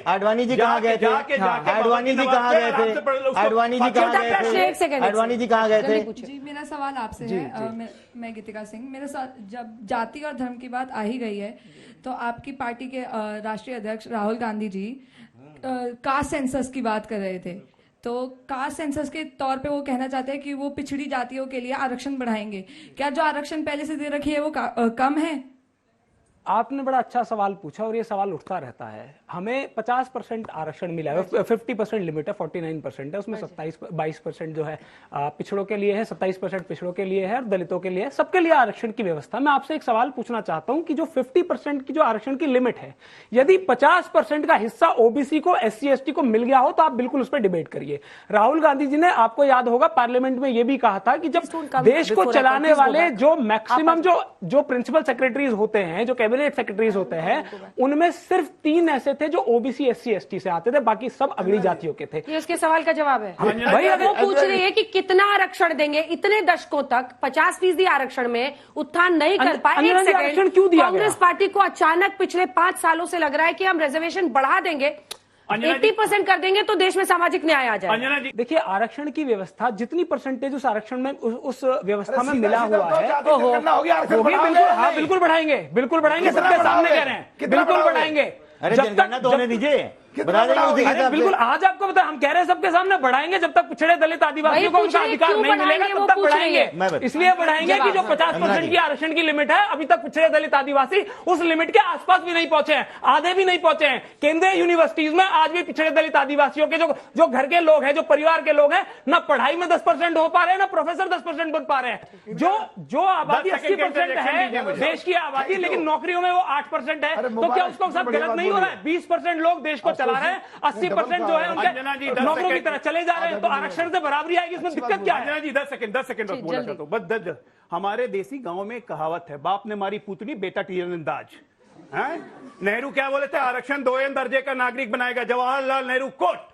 आडवाणी जी कहाँ गए थे? आडवाणी जी कहाँ गए थे? आडवाणी जी कहाँ गए थे? आडवाणी जी कहाँ गए थे? जी, मेरा सवाल आपसे है। मैं गीतिका सिंह। मेरे साथ जब जाति और धर्म की बात आ ही गई है तो आपकी पार्टी के राष्ट्रीय अध्यक्ष राहुल गांधी जी कास्ट सेंसस की बात कर रहे थे। तो कास्ट सेंसस के तौर पे वो कहना चाहते हैं कि वो पिछड़ी जातियों के लिए आरक्षण बढ़ाएंगे। क्या जो आरक्षण पहले से दे रखी है वो कम है? आपने बड़ा अच्छा सवाल पूछा और ये सवाल उठता रहता है। हमें 50% आरक्षण मिला है, 50% लिमिट है, 49% है, उसमें 22% जो है पिछड़ों के लिए है, 27% पिछड़ों के लिए है और दलितों के लिए है, सबके लिए आरक्षण की व्यवस्था। मैं आपसे एक सवाल पूछना चाहता हूं कि जो 50% की जो आरक्षण की लिमिट है, यदि 50% का हिस्सा ओबीसी को, SC ST को मिल गया हो तो आप बिल्कुल उस पर डिबेट करिए। राहुल गांधी जी ने, आपको याद होगा, पार्लियामेंट में यह भी कहा था कि जब देश को चलाने वाले जो मैक्सिमम जो प्रिंसिपल सेक्रेटरीज होते हैं, जो कैबिनेट सेक्रेटरीज होते हैं, उनमें सिर्फ 3 ऐसे थे जो ओबीसी SC ST से आते थे, बाकी सब अगली जातियों के थे। ये उसके सवाल का जवाब है। भाई अगर वो पूछ रही है कि कितना आरक्षण देंगे, इतने दशकों तक 50% आरक्षण में उत्थान नहीं कर पाए। आरक्षण क्यों दिया? कांग्रेस पार्टी को अचानक पिछले 5 सालों से लग रहा है कि हम रिजर्वेशन बढ़ा देंगे। अंजना जी- 80% कर देंगे तो देश में सामाजिक न्याय आ जाएगा। अंजना जी, देखिए आरक्षण की व्यवस्था जितनी परसेंटेज उस आरक्षण में उस व्यवस्था में सीधा मिला सीधा हुआ बताओ, है जाति जनगणना होगी, आरक्षण होगी, बढ़ाओगे बिल्कुल, या हाँ नहीं? बिल्कुल बढ़ाएंगे, बिल्कुल बढ़ाएंगे, कितना सबके सामने बढ़ाओगे? कह रहे हैं, कितना बिल्कुल बढ़ाओगे? बढ़ाएंगे। अरे जब जनगणना तक तो होने दीजिए, बढ़ा देंगे उसी के अरे हिसाब से। बिल्कुल, आज आपको बता, हम कह रहे हैं सबके सामने बढ़ाएंगे, जब तक पिछड़े दलित आदिवासियों को वही उनका पूछ रही, अधिकार क्यों नहीं मिलेगा बढ़ाएंगे, तब वो तक पूछ रही है। बढ़ाएंगे। इसलिए बढ़ाएंगे कि जो 50% की आरक्षण की लिमिट है, अभी तक पिछड़े दलित आदिवासी उस लिमिट के आसपास भी नहीं पहुंचे हैं, आधे भी नहीं पहुंचे हैं। केंद्रीय यूनिवर्सिटीज में आज भी पिछड़े दलित आदिवासियों के जो घर के लोग हैं, जो परिवार के लोग हैं, ना पढ़ाई में 10% हो पा रहे हैं, ना प्रोफेसर 10% बन पा रहे हैं। जो आबादी 80% है देश की आबादी, लेकिन नौकरियों में वो 8% है, तो क्या उसको सब गलत नहीं हो रहा है? 20% लोग देश को चला रहे हैं, 80% जो है अंजना जी, उनके 10 नौकरों की सेकंड। तरह चले जा रहे हैं, तो आरक्षण से बराबरी आएगी, इसमें दिक्कत क्या है? अंजना जी 10 सेकंड बस बोलना चाहता हूँ, बस 10। हमारे देसी गांव में एक कहावत है, बाप ने मारी पूतनी बेटा तीरंदाज। नेहरू क्या बोले थे? आरक्षण 2 दर्जे का नागरिक बनाएगा। जवाहरलाल नेहरू कोट।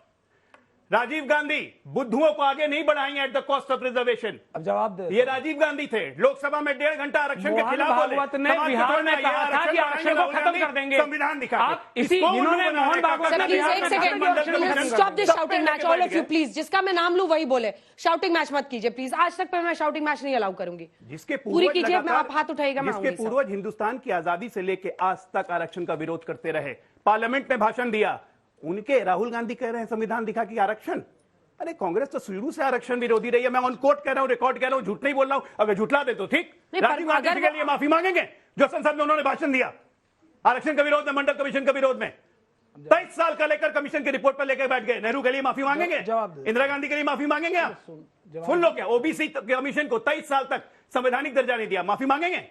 राजीव गांधी, बुद्धुओं को आगे नहीं बढ़ाएंगे at the cost of reservation. अब जवाब दे। ये राजीव गांधी थे, लोकसभा में 1.5 घंटा आरक्षण के मोहन खिलाफ बोले। भागवत ने समाज के बिहार तोड़ना, में ये कहा था कि आरक्षण को राहुल खत्म गांधी कर देंगे। संविधान दिखा आप इसी जिन्होंने मोहन भागवत ने बिहार में एक second, stop this shouting match, all of you please. जिसका मैं नाम लूं वही बोले, शाउटिंग मैच मत कीजिए प्लीज। आज तक मैं शाउटिंग मैच नहीं अलाउ करूंगी। जिसके पूरी पूर्वज कीजिए, मैं लगातार- आप हाथ उठाइएगा, मैं जिसके आऊंगी सब। पूर्वज हिंदुस्तान की आजादी से लेके आज तक आरक्षण का विरोध करते रहे, पार्लियामेंट में भाषण दिया, उनके राहुल गांधी कह रहे हैं संविधान दिखा कि आरक्षण। अरे कांग्रेस तो शुरू से आरक्षण विरोधी रही है। मैं ऑन कोर्ट कह रहा हूं, रिकॉर्ड कह रहा हूं, झूठ नहीं बोल रहा हूं। अगर झूठला दे तो ठीक, नहीं, पर राजीव गांधी अगर के लिए माफी मांगेंगे जो संसद में उन्होंने भाषण दिया आरक्षण का विरोध में, मंडल कमीशन का विरोध में। 23 साल का लेकर कमीशन की रिपोर्ट पर लेकर बैठ गए। नेहरू के लिए माफी मांगेंगे, इंदिरा गांधी के लिए माफी मांगेंगे आप? सुन लो क्या, ओबीसी कमीशन को 23 साल तक संवैधानिक दर्जा नहीं दिया, माफी मांगेंगे?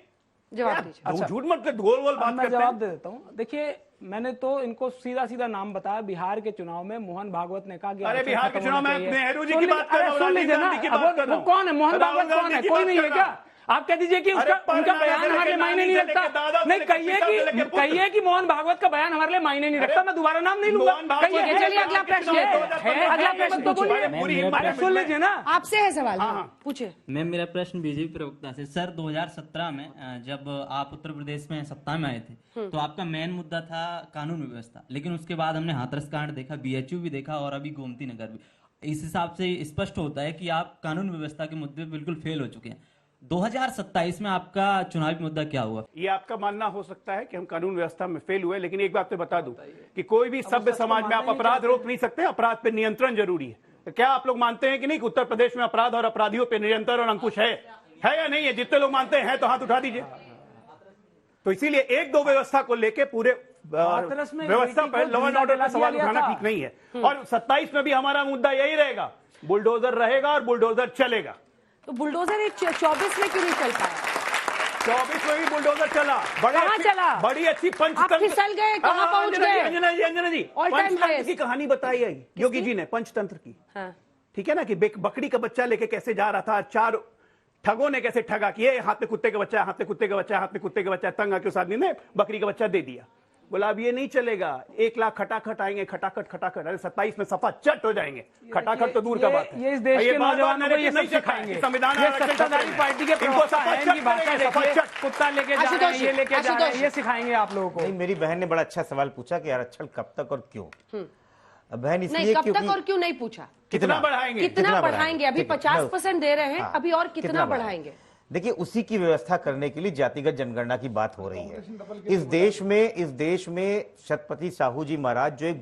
जवाब दीजिए। झूठ मत कर, गोल गोल बात मैं करते जवाब हैं। दे देता हूँ। देखिए मैंने तो इनको सीधा सीधा नाम बताया। बिहार के चुनाव में मोहन भागवत ने कहा कि अरे आरक्षण बिहार के खत्म चुनाव होना में चाहिए। नेहरू जी सुन की लीजिए, बात कर रहा हूं, सुन राजीव लीजिए ना, गांधी की अब बात कर रहा वो हूं। कौन है? मोहन राहुल भागवत कौन गांधी है? की कोई बात नहीं कर है रहा क्या? हूं। आप कह दीजिए कि अरे उनका बयान हमारे लिए मायने नहीं रखता। नहीं, कहिए कि मोहन भागवत का बयान हमारे लिए मायने नहीं रखता। मैं दोबारा नाम नहीं लूंगा। कहिए, चलिए अगला प्रश्न अगला प्रश्न तो बोलिए। अरे सुन लीजिए ना, आपसे है सवाल, पूछिए। मैम मेरा प्रश्न बीजेपी प्रवक्ता से। सर 2017 में जब आप उत्तर प्रदेश में सत्ता में आए थे तो आपका मेन मुद्दा था कानून व्यवस्था, लेकिन उसके बाद हमने हाथरस कांड देखा, बीएचयू भी देखा और अभी गोमती नगर भी। इस हिसाब से स्पष्ट होता है कि आप कानून व्यवस्था के मुद्दे बिल्कुल फेल हो चुके हैं। 2027 में आपका चुनावी मुद्दा क्या हुआ? ये आपका मानना हो सकता है कि हम कानून व्यवस्था में फेल हुए, लेकिन एक बात तो बता दूं कि कोई भी सभ्य समाज में आप अपराध रोक नहीं सकते, अपराध पे नियंत्रण जरूरी है। तो क्या आप लोग मानते हैं कि नहीं कि उत्तर प्रदेश में अपराध और अपराधियों पे नियंत्रण और अंकुश है या नहीं है? जितने लोग मानते हैं तो हाथ उठा दीजिए। तो इसीलिए 1-2 व्यवस्था को लेके पूरे व्यवस्था पर, लॉ एंड ऑर्डर पर सवाल उठाना ठीक नहीं है। और 27 में भी हमारा मुद्दा यही रहेगा, बुलडोजर रहेगा और बुलडोजर चलेगा। तो बुलडोजर 24 में क्यों नहीं चल पाया? 24 में भी बुलडोजर चला, कहाँ चला? बड़ी अच्छी आप पंचतंत्र। फिसल गए, कहाँ पहुंच गए? अंजना जी All time पंचतंत्र highest। की कहानी बताई है योगी जी ने, पंचतंत्र की। हाँ। ठीक है ना, कि बकरी का बच्चा लेके कैसे जा रहा था, 4 ठगों ने कैसे ठगा कि ये हाथ में कुत्ते का बच्चा, हाथ में कुत्ते का बच्चा, हाथ में कुत्ते का बच्चा, तंग आके उस आदमी ने बकरी का बच्चा दे दिया। बोला अब ये नहीं चलेगा, 1 लाख खटाखट आएंगे, खटाखट। अरे 27 में सफा चट हो जाएंगे। खटाखट तो दूर का बात है। ये इस देश के नौजवानों को ये सब सिखाएंगे। संविधान ये सत्ताधारी पार्टी के प्रवक्ता हैं, इनकी भाषा देखिए, कुत्ता लेके जा रहे हैं, ये लेके जा रहे हैं, ये सिखाएंगे आप लोगों को। नहीं, मेरी बहन ने बड़ा अच्छा सवाल पूछा कि आरक्षण कब तक और क्यों। बहन नहीं, इसलिए कब क्योंकि तक और क्यों नहीं पूछा? कितना बढ़ाएंगे? कितना बढ़ाएंगे? अभी ठीक है, 50% दे रहे हैं, हाँ, अभी और कितना बढ़ाएंगे? देखिए उसी की व्यवस्था करने के लिए जातिगत जनगणना की बात हो रही है। इस देश में छत्रपति साहू जी महाराज जो एक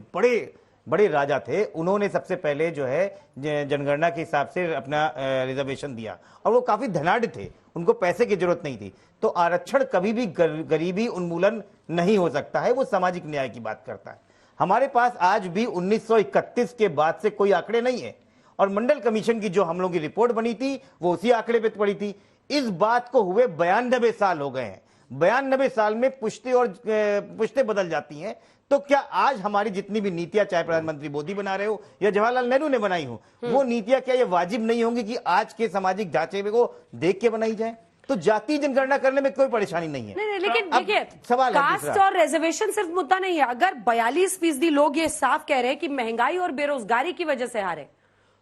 बड़े राजा थे, उन्होंने सबसे पहले जो है जनगणना के हिसाब से अपना रिजर्वेशन दिया और वो काफी धनाढ़ थे, उनको पैसे की जरूरत नहीं थी। तो आरक्षण कभी भी गरीबी उन्मूलन नहीं हो सकता है, वो सामाजिक न्याय की बात करता है। हमारे पास आज भी 1931 के बाद से कोई आंकड़े नहीं है और मंडल कमीशन की जो हम लोगों की रिपोर्ट बनी थी वो उसी आंकड़े पे पड़ी थी। इस बात को हुए 92 साल हो गए हैं। 92 साल में पुश्ते बदल जाती हैं। तो क्या आज हमारी जितनी भी नीतियां, चाहे प्रधानमंत्री मोदी बना रहे हो या जवाहरलाल नेहरू ने बनाई हो, वो नीतियां क्या ये वाजिब नहीं होंगी कि आज के सामाजिक ढांचे को देख के बनाई जाए? तो जाति जनगणना करने में कोई परेशानी नहीं है। नहीं, लेकिन देखिए, सवाल है कास्ट और रिजर्वेशन सिर्फ मुद्दा नहीं है। अगर 42% लोग ये साफ कह रहे हैं कि महंगाई और बेरोजगारी की वजह से हारे,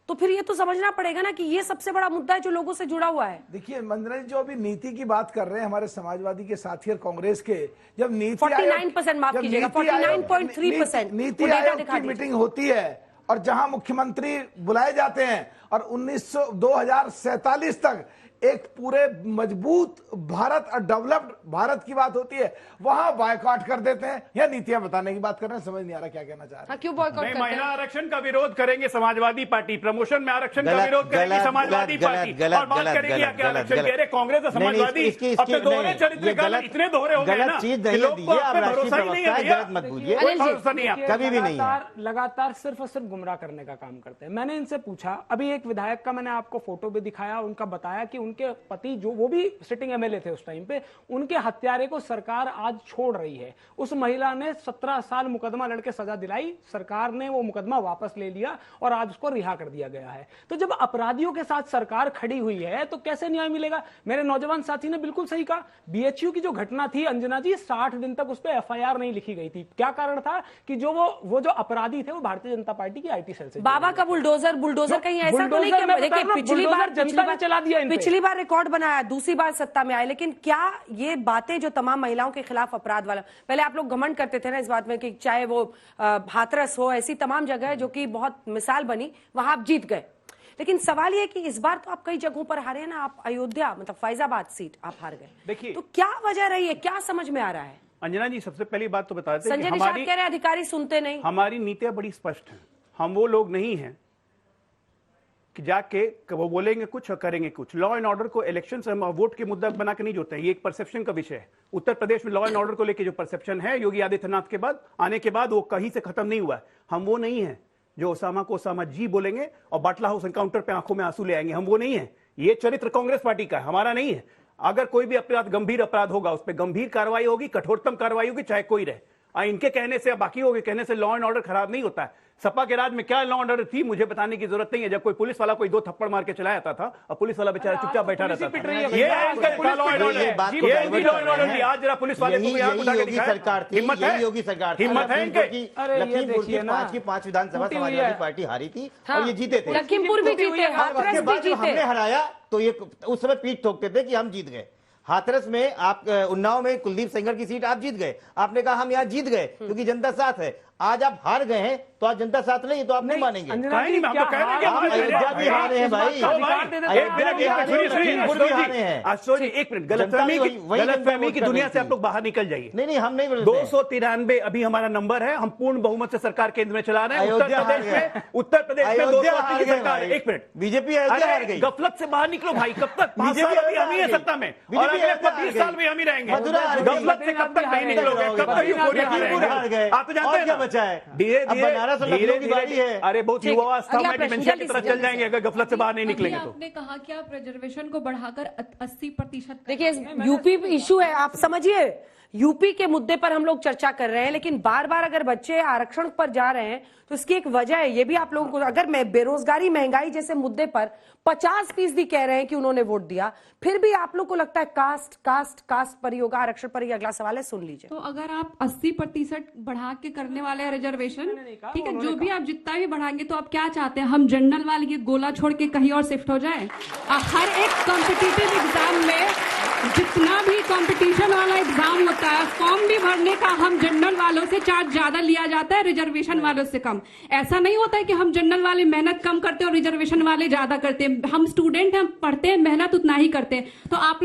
तो फिर ये तो समझना पड़ेगा ना कि ये सबसे बड़ा मुद्दा है जो लोगों से जुड़ा हुआ है। देखिए मंजना जी, जो अभी नीति की बात कर रहे हैं हमारे समाजवादी के साथी और कांग्रेस के, जब नीति 49% माफ कीजिएगा, 49.3% नीति आयोग की मीटिंग होती है और जहां मुख्यमंत्री बुलाए जाते हैं और 2047 तक एक पूरे मजबूत भारत और डेवलप्ड भारत की बात होती है, वहां बायकॉट कर देते हैं या नीतियां बताने की बात कर रहे हैं। समझ नहीं आ रहा क्या कहना चाह रहे हैं। क्यों बॉयकॉट करते हैं? महिला आरक्षण का विरोध करेंगे समाजवादी पार्टी, प्रमोशन में आरक्षण का विरोध करेगी समाजवादी पार्टी, और बात करेगी आरक्षण की। अरे कांग्रेस और समाजवादी अपने दोहरे चरित्र का इतने दोहरे हो गए ना कि लोग को आप पे भरोसा ही नहीं है। गलत मत बुझिए, भरोसा नहीं है, कभी भी नहीं है। लगातार सिर्फ और सिर्फ गुमराह करने का काम करते हैं। मैंने इनसे पूछा, अभी एक विधायक का मैंने आपको फोटो भी दिखाया, उनका बताया कि उनके पति जो वो भी सिटिंग एमएलए थे उस टाइम पे, उनके हत्यारे को सरकार आज छोड़ रही है। उस महिला ने 17 साल मुकदमा लड़के सजा दिलाई, सरकार ने वो मुकदमा वापस ले लिया और आज उसको रिहा कर दिया गया है। तो जब अपराधियों के साथ सरकार खड़ी हुई है तो कैसे न्याय मिलेगा? मेरे नौजवान साथी ने बिल्कुल सही कहा, बीएचयू की जो घटना थी अंजना जी, 60 दिन तक उस पर एफआईआर नहीं लिखी गई थी। क्या कारण था? कि जो वो जो अपराधी थे वो भारतीय जनता पार्टी की आईटी सेल से। बाबा का बुलडोजर कहीं ऐसा तो नहीं किया। देखिए पिछली बार रिकॉर्ड बनाया, दूसरी बार सत्ता में आए, लेकिन क्या ये बातें जो तमाम महिलाओं के खिलाफ अपराध वाला, पहले आप लोग घमंड करते थे ना इस बात में कि चाहे वो हाथरस हो, ऐसी तमाम जगह जो कि बहुत मिसाल बनी, वहां आप जीत गए। लेकिन सवाल ये कि इस बार तो आप कई जगहों पर हारे ना, आप अयोध्या मतलब फैजाबाद सीट आप हार गए। देखिए तो क्या वजह रही है, क्या समझ में आ रहा है? अंजना जी, सबसे पहली बात तो बता दें, संजय निषाद कह रहे हैं अधिकारी सुनते नहीं। हमारी नीतियां बड़ी स्पष्ट हैं। हम वो लोग नहीं हैं कि जाके वो बोलेंगे कुछ और करेंगे कुछ। लॉ एंड ऑर्डर को इलेक्शन से हम वोट के मुद्दा बना के नहीं जोड़ते हैं, ये एक परसेप्शन का विषय है। उत्तर प्रदेश में लॉ एंड ऑर्डर को लेकर जो परसेप्शन है योगी आदित्यनाथ के बाद आने के बाद, वो कहीं से खत्म नहीं हुआ है। हम वो नहीं है जो ओसामा को ओसामा जी बोलेंगे और बाटला हाउस एनकाउंटर पे आंखों में आंसू ले आएंगे। हम वो नहीं है। ये चरित्र कांग्रेस पार्टी का है, हमारा नहीं है। अगर कोई भी अपराध, गंभीर अपराध होगा, उस पर गंभीर कार्रवाई होगी, कठोरतम कार्रवाई होगी, चाहे कोई रहे। इनके कहने से या बाकी के कहने से लॉ एंड ऑर्डर खराब नहीं होता है। सपा के राज में क्या लॉ एंड ऑर्डर थी मुझे बताने की जरूरत नहीं है। जब कोई पुलिस वाला कोई 2 थप्पड़ मार के चला जाता था और पुलिस वाला बेचारा चुपचाप बैठा रहता था, ये लॉ एंड ऑर्डर है। आज जरा पुलिस वाले को सरकार थी, योगी सरकार, हिम्मत है इनके। लखीमपुर की 5 विधानसभा समाजवादी पार्टी हारी थी और ये जीते थे। लखीमपुर भी जीते, हाथरस भी जीते। हमने हराया तो ये उस समय पीठ ठोकते थे कि हम जीत गए। हाथरस में आप, उन्नाव में कुलदीप सेंगर की सीट आप जीत गए, आपने कहा हम यहाँ जीत गए क्योंकि जनता साथ है। आज आप हार गए हैं तो आज जनता साथ नहीं, तो आप नहीं मानेंगे। अयोध्या भी हारे हैं भाई, एक मिनट, गलतफहमी की दुनिया से आप लोग बाहर निकल जाइए। नहीं, हम नहीं। 293 अभी हमारा नंबर है, हम पूर्ण बहुमत से सरकार केंद्र में चला रहे हैं। उत्तर प्रदेश में 280 की सरकार है। एक मिनट, बीजेपी गफलत से बाहर निकलो भाई। कब तक? 5 साल अभी हम ही है सत्ता में और अगले 20 साल भी हम ही रहेंगे। गफलत से कब तक नहीं निकलोगे? कब तक आप तो जानते हैं क्या बचा है? धीरे धीरे अरे बहुत युवावस्था में डिमेंशिया की तरफ चल जाएंगे अगर गफलत से बाहर नहीं निकलेंगे तो। आपने कहा कि आप रिजर्वेशन को बढ़ाकर 80%। देखिए यूपी इशू है, आप समझिए यूपी के मुद्दे पर हम लोग चर्चा कर रहे हैं, लेकिन बार बार अगर बच्चे आरक्षण पर जा रहे हैं तो इसकी एक वजह है। ये भी आप लोगों को, अगर मैं बेरोजगारी महंगाई जैसे मुद्दे पर 50% कह रहे हैं कि उन्होंने वोट दिया, फिर भी आप लोग को लगता है कास्ट पर ही होगा, आरक्षण पर ही। अगला सवाल है, सुन लीजिए। तो अगर आप 80% बढ़ा के करने वाले हैं रिजर्वेशन, ठीक है, जो भी आप जितना भी बढ़ाएंगे, तो आप क्या चाहते हैं? हम जनरल वाले ये गोला छोड़ के कहीं और शिफ्ट हो जाए? हर एक कॉम्पिटिटिव एग्जाम में जितना भी कंपटीशन वाला एग्जाम होता है, फॉर्म भी भरने का हम जनरल वालों से चार्ज ज्यादा लिया जाता है, रिजर्वेशन वालों से कम। ऐसा नहीं होता है कि हम जनरल वाले मेहनत कम करते हैं और रिजर्वेशन वाले ज्यादा करते हैं। हम स्टूडेंट हैं, पढ़ते हैं, मेहनत उतना ही करते हैं। तो आप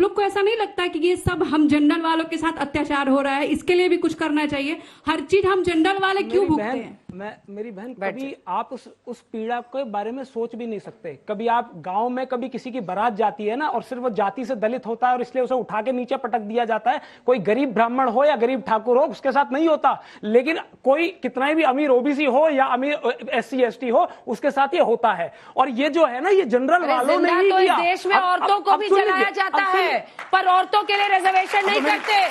लोग को ऐसा नहीं लगता कि ये सब हम जनरल वालों के साथ अत्याचार हो रहा है? इसके लिए भी कुछ करना चाहिए। हर चीज हम जनरल वाले क्यों भुगते हैं? मेरी बहन, कभी आप उस पीड़ा के बारे में सोच भी नहीं सकते। कभी आप गांव में कभी किसी की बारात जाती है ना, और सिर्फ वो जाति से दलित होता है और इसलिए उसे उठा के नीचे पटक दिया जाता है। कोई गरीब ब्राह्मण हो या गरीब ठाकुर हो, उसके साथ नहीं होता। लेकिन कोई कितना भी अमीर ओबीसी हो या अमीर SC ST हो, उसके साथ ये होता है। और ये जो है ना, ये जनरल वालों ने ही किया। देश में औरतों को भी जलाया जाता है, पर औरतों के लिए रिजर्वेशन नहीं करते।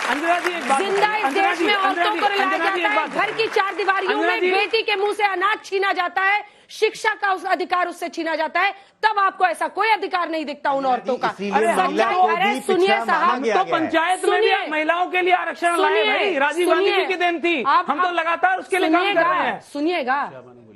अंजना जी, एक बात, जिंदा इस देश में औरतों को रुलाया जाता है। घर की 4 दीवारियों में बेटी के मुंह से अनाज छीना जाता है, शिक्षा का उस अधिकार उससे छीना जाता है। तब आपको ऐसा कोई अधिकार नहीं दिखता उन औरतों का। अरे सुनिए साहब, तो पंचायत में भी महिलाओं के लिए आरक्षण लाए भाई, राजीव गांधी जी की देन थी। हम तो लगातार उसके लिए काम कर रहे हैं।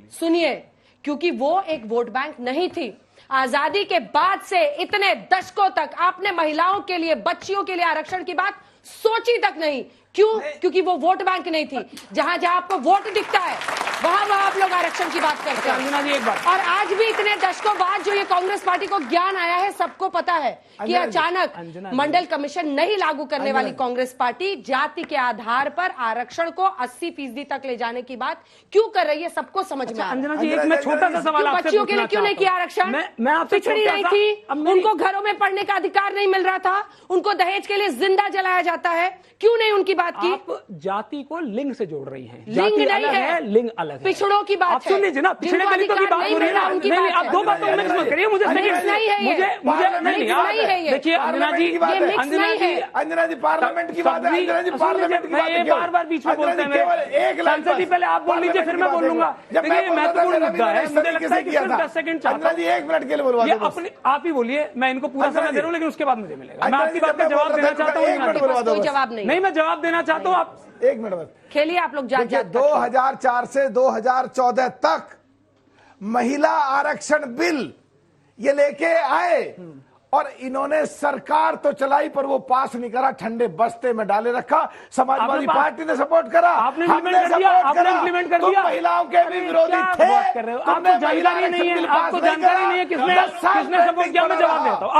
सुनिए, क्योंकि वो एक वोट बैंक नहीं थी। आजादी के बाद से इतने दशकों तक आपने महिलाओं के लिए, बच्चियों के लिए आरक्षण की बात सोची तक नहीं। क्यों? क्योंकि वो वोट बैंक नहीं थी। जहां जहां आपको वोट दिखता है वहां आप लोग आरक्षण की बात करते हैं। अंजना जी एक बात, और आज भी इतने दशकों बाद जो ये कांग्रेस पार्टी को ज्ञान आया है, सबको पता है कि अचानक मंडल कमीशन नहीं लागू करने वाली कांग्रेस पार्टी जाति के आधार पर आरक्षण को 80% तक ले जाने की बात क्यों कर रही है, सबको समझ में आ रहा है। अंजना जी एक मैं छोटा सा सवाल आपसे बच्चियों के लिए क्यों नहीं किया आरक्षण? मैं आपसे पिछड़ी नहीं थी, उनको घरों में पढ़ने का अधिकार नहीं मिल रहा था, उनको दहेज के लिए जिंदा जलाया जाता है, क्यों नहीं उनकी बात की? आप जाति को लिंग से जोड़ रही हैं। लिंग नहीं है, लिंग अलग है। पिछड़ों की बात आप सुन लीजिए ना, पिछड़े दलितों की बात हो रही है ना। नहीं, आप दो बातों में मत करिए, मुझे नहीं है ये। देखिए अंजना जी, अंजना जी पार्लियामेंट की बात है, अंजना जी पार्लियामेंट की बात है। बार बार बीच में बोलते हैं। सांसद जी पहले आप बोल लीजिए, फिर मैं बोल लूंगा। देखिए ये महत्वपूर्ण मुद्दा है, मुझे लगता है कि सिर्फ 10 सेकंड चाहता हूं। 1 मिनट के लिए बोलवा दो। अपने आप ही बोलिए, मैं इनको पूरा समय दे रहा हूं, लेकिन उसके बाद मुझे मिलेगा। मैं आपकी बात का जवाब देना चाहता हूँ। कोई जवाब नहीं, मैं जवाब देना चाहता हूँ। आप 1 मिनट बस खेलिए आप लोग। 2004 से 2014 तक महिला आरक्षण बिल ये लेके आए और इन्होंने सरकार तो चलाई पर वो पास नहीं करा, ठंडे बस्ते में डाले रखा। समाजवादी पार्टी ने सपोर्ट करा, आपने इम्प्लीमेंट कर दिया। महिलाओं के भी विरोधी थे। आपको जानकारी नहीं है, आपको जानकारी नहीं है किसने सपोर्ट किया। मैं जवाब देता हूँ।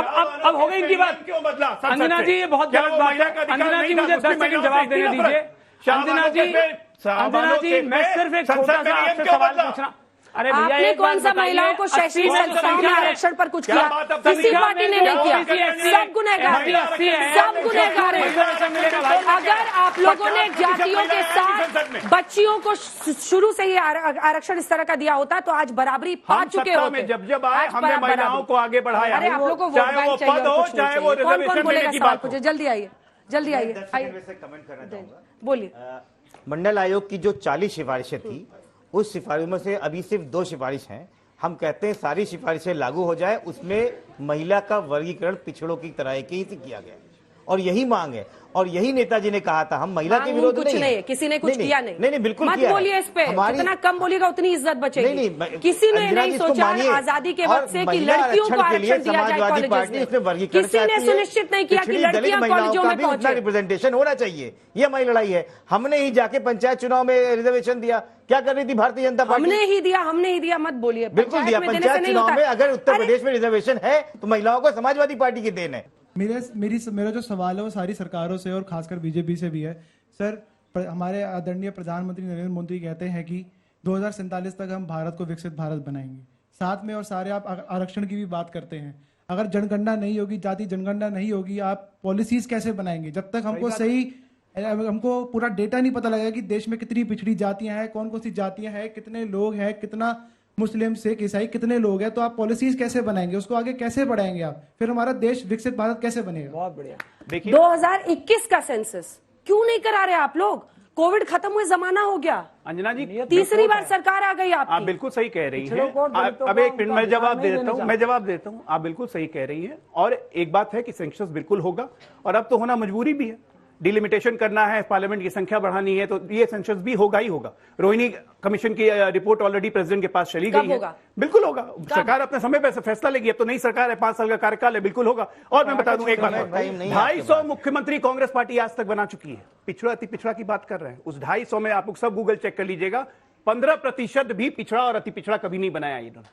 अब हो गई इनकी बात। क्यों बदला? अंजना जी ये बहुत गलत बात है। अंजना जी मुझे 10 सेकंड जवाब देने दीजिए। अंजना जी मैं सिर्फ एक छोटा सा आपसे सवाल पूछना। अरे भैया, आपने कौन सा महिलाओं को शैक्षणिक संस्थाओं में आरक्षण पर कुछ किया? किसी पार्टी ने नहीं किया। सब गुनहगार हैं, सब गुनहगार हैं। अगर आप लोगों ने जातियों के साथ बच्चियों को शुरू से ही आरक्षण इस तरह का दिया होता तो आज बराबरी पा चुके होते। जब आए हमने महिलाओं को आगे बढ़ाया। अरे आप लोगों को वोट बैंक चाहिए, चाहे वो कौन बोलेगा सवाल पूछे? जल्दी आइए, जल्दी आइए, कमेंट करना चाहूंगा। बोलिए। मंडल आयोग की जो 40 सिफारिशें थी, उस सिफारिशों में से अभी सिर्फ 2 सिफारिश हैं। हम कहते हैं सारी सिफारिशें लागू हो जाए। उसमें महिला का वर्गीकरण पिछड़ों की तरह के ही से किया गया और यही मांग है। और यही नेताजी ने कहा था, हम महिला के विरोध कुछ नहीं है, किसी ने कुछ किया नहीं। नहीं, बिल्कुल मत बोलिए इस पे, जितना कम बोलिएगा उतनी इज्जत बचेगी। किसी ने नहीं सोचा आजादी के वक्त से कि लड़कियों को आरक्षण दिया जाए कॉलेजेस में। किसी ने सुनिश्चित नहीं किया कि लड़कियां कॉलेजों में पहुंचे। रिप्रेजेंटेशन होना चाहिए, ये हमारी लड़ाई है। हमने ही जाके पंचायत चुनाव में रिजर्वेशन दिया। क्या कर रही थी भारतीय जनता पार्टी? हमने ही दिया, मत बोलिए। बिल्कुल दिया। पंचायत चुनाव में अगर उत्तर प्रदेश में रिजर्वेशन है तो महिलाओं को समाजवादी पार्टी की देन है। मेरा जो सवाल है वो सारी सरकारों से और खासकर बीजेपी से भी है। सर, हमारे आदरणीय प्रधानमंत्री नरेंद्र मोदी कहते हैं कि 2047 तक हम भारत को विकसित भारत बनाएंगे। साथ में और सारे आप आरक्षण की भी बात करते हैं। अगर जनगणना नहीं होगी, जाति जनगणना नहीं होगी, आप पॉलिसीज कैसे बनाएंगे? जब तक हमको पूरा डेटा नहीं पता लगेगा कि देश में कितनी पिछड़ी जातियां हैं, कौन कौन सी जातियां हैं, कितने लोग हैं, कितना मुस्लिम सिख ईसाई कितने लोग हैं, तो आप पॉलिसीज कैसे बनाएंगे? उसको आगे कैसे बढ़ाएंगे आप? फिर हमारा देश विकसित भारत कैसे बनेगा? बहुत बढ़िया। देखिए 2021 का सेंसस क्यों नहीं करा रहे आप लोग? कोविड खत्म हुए जमाना हो गया। अंजना जी, तीसरी बार सरकार आ गई आपकी। आप बिल्कुल सही कह रही हैं। अब एक मिनट मैं जवाब देता हूं। आप बिल्कुल सही कह रही हैं। और एक बात है कि सेंसस बिल्कुल होगा और अब तो होना मजबूरी भी है। डिलिमिटेशन करना है, पार्लियामेंट की संख्या बढ़ानी है, तो ये सेंसस भी होगा ही होगा। रोहिणी कमीशन की रिपोर्ट ऑलरेडी प्रेसिडेंट के पास चली गई है। बिल्कुल होगा। सरकार अपने समय पर फैसला लेगी। अब तो नई सरकार है, 5 साल का कार्यकाल है, बिल्कुल होगा। और मैं बता दूं एक बात, 250 मुख्यमंत्री कांग्रेस पार्टी आज तक बना चुकी है। पिछड़ा अति पिछड़ा की बात कर रहे हैं, उस 250 में आप लोग सब गूगल चेक कर लीजिएगा, 15% भी पिछड़ा और अति पिछड़ा कभी नहीं बनाया इन्होंने।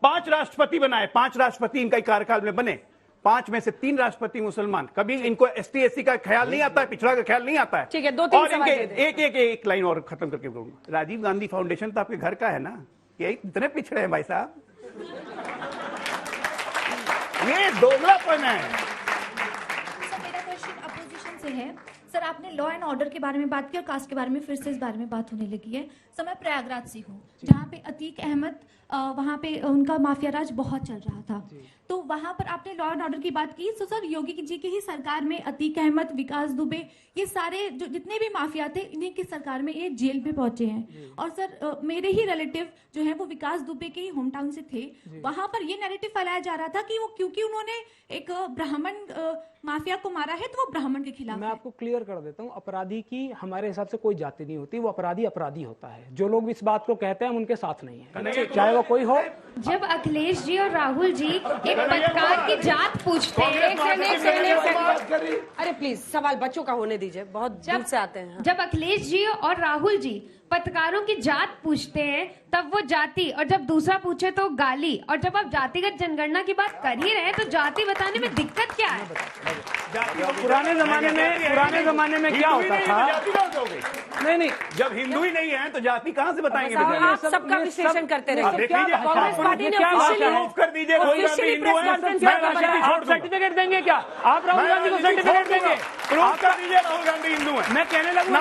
5 राष्ट्रपति बनाए, 5 राष्ट्रपति इनका कार्यकाल में बने, 5 में से 3 राष्ट्रपति मुसलमान। कभी इनको ST SC का ख्याल नहीं आता है, पिछड़ा का ख्याल नहीं आता है। ठीक है, 2-3 और इनके एक लाइन और खत्म करके बोलूंगा। राजीव गांधी फाउंडेशन तो आपके घर का है ना, ये इतने पिछड़े हैं भाई साहब, ये दोगलापन है। सर, मेरा क्वेश्चन अपोजिशन से है। सर, आपने लॉ एंड ऑर्डर के बारे में बात की और कास्ट के बारे में फिर से इस बारे में बात होने लगी है। सर, मैं प्रयागराज से हूँ, जहाँ पे अतीक अहमद वहाँ पे उनका माफिया राज बहुत चल रहा था। तो वहां पर आपने लॉ एंड ऑर्डर की बात की। तो सर योगी जी की ही सरकार में अतीक अहमद, विकास दुबे, ये सारे जो जितने भी माफिया थे इन्हीं की सरकार में ये जेल पे पहुंचे हैं। और सर मेरे ही रिलेटिव जो है वो विकास दुबे के ही होम टाउन से थे। वहां पर ये नैरेटिव फैलाया जा रहा था कि वो क्योंकि उन्होंने एक ब्राह्मण माफिया को मारा है तो वो ब्राह्मण के खिलाफ। मैं आपको क्लियर कर देता हूँ, अपराधी की हमारे हिसाब से कोई जाति नहीं होती, वो अपराधी अपराधी होता है। जो लोग इस बात को कहते हैं हम उनके साथ नहीं है, चाहे वो कोई हो। जब अखिलेश जी और राहुल जी एक पत्रकार की जात पूछते हैं, अरे प्लीज सवाल बच्चों का होने दीजिए, बहुत दूर से आते हैं। जब अखिलेश जी और राहुल जी पत्रकारों की जात पूछते हैं तब वो जाति, और जब दूसरा पूछे तो गाली, और जब आप जातिगत जनगणना की बात कर ही रहे हैं तो जाति बताने में दिक्कत क्या है? पुराने जमाने में क्या होता था? नहीं, जब हिंदू ही नहीं है तो जाति कहाँ से बताएंगे? आप सबका विश्लेषण करते रहे। कांग्रेस पार्टी ने कर दीजिए, आप सर्टिफिकेट देंगे क्या? आप राहुल गांधी को सर्टिफिकेट देंगे? प्रूफ कर दीजिए राहुल गांधी हिंदू है। मैं कहने लगूं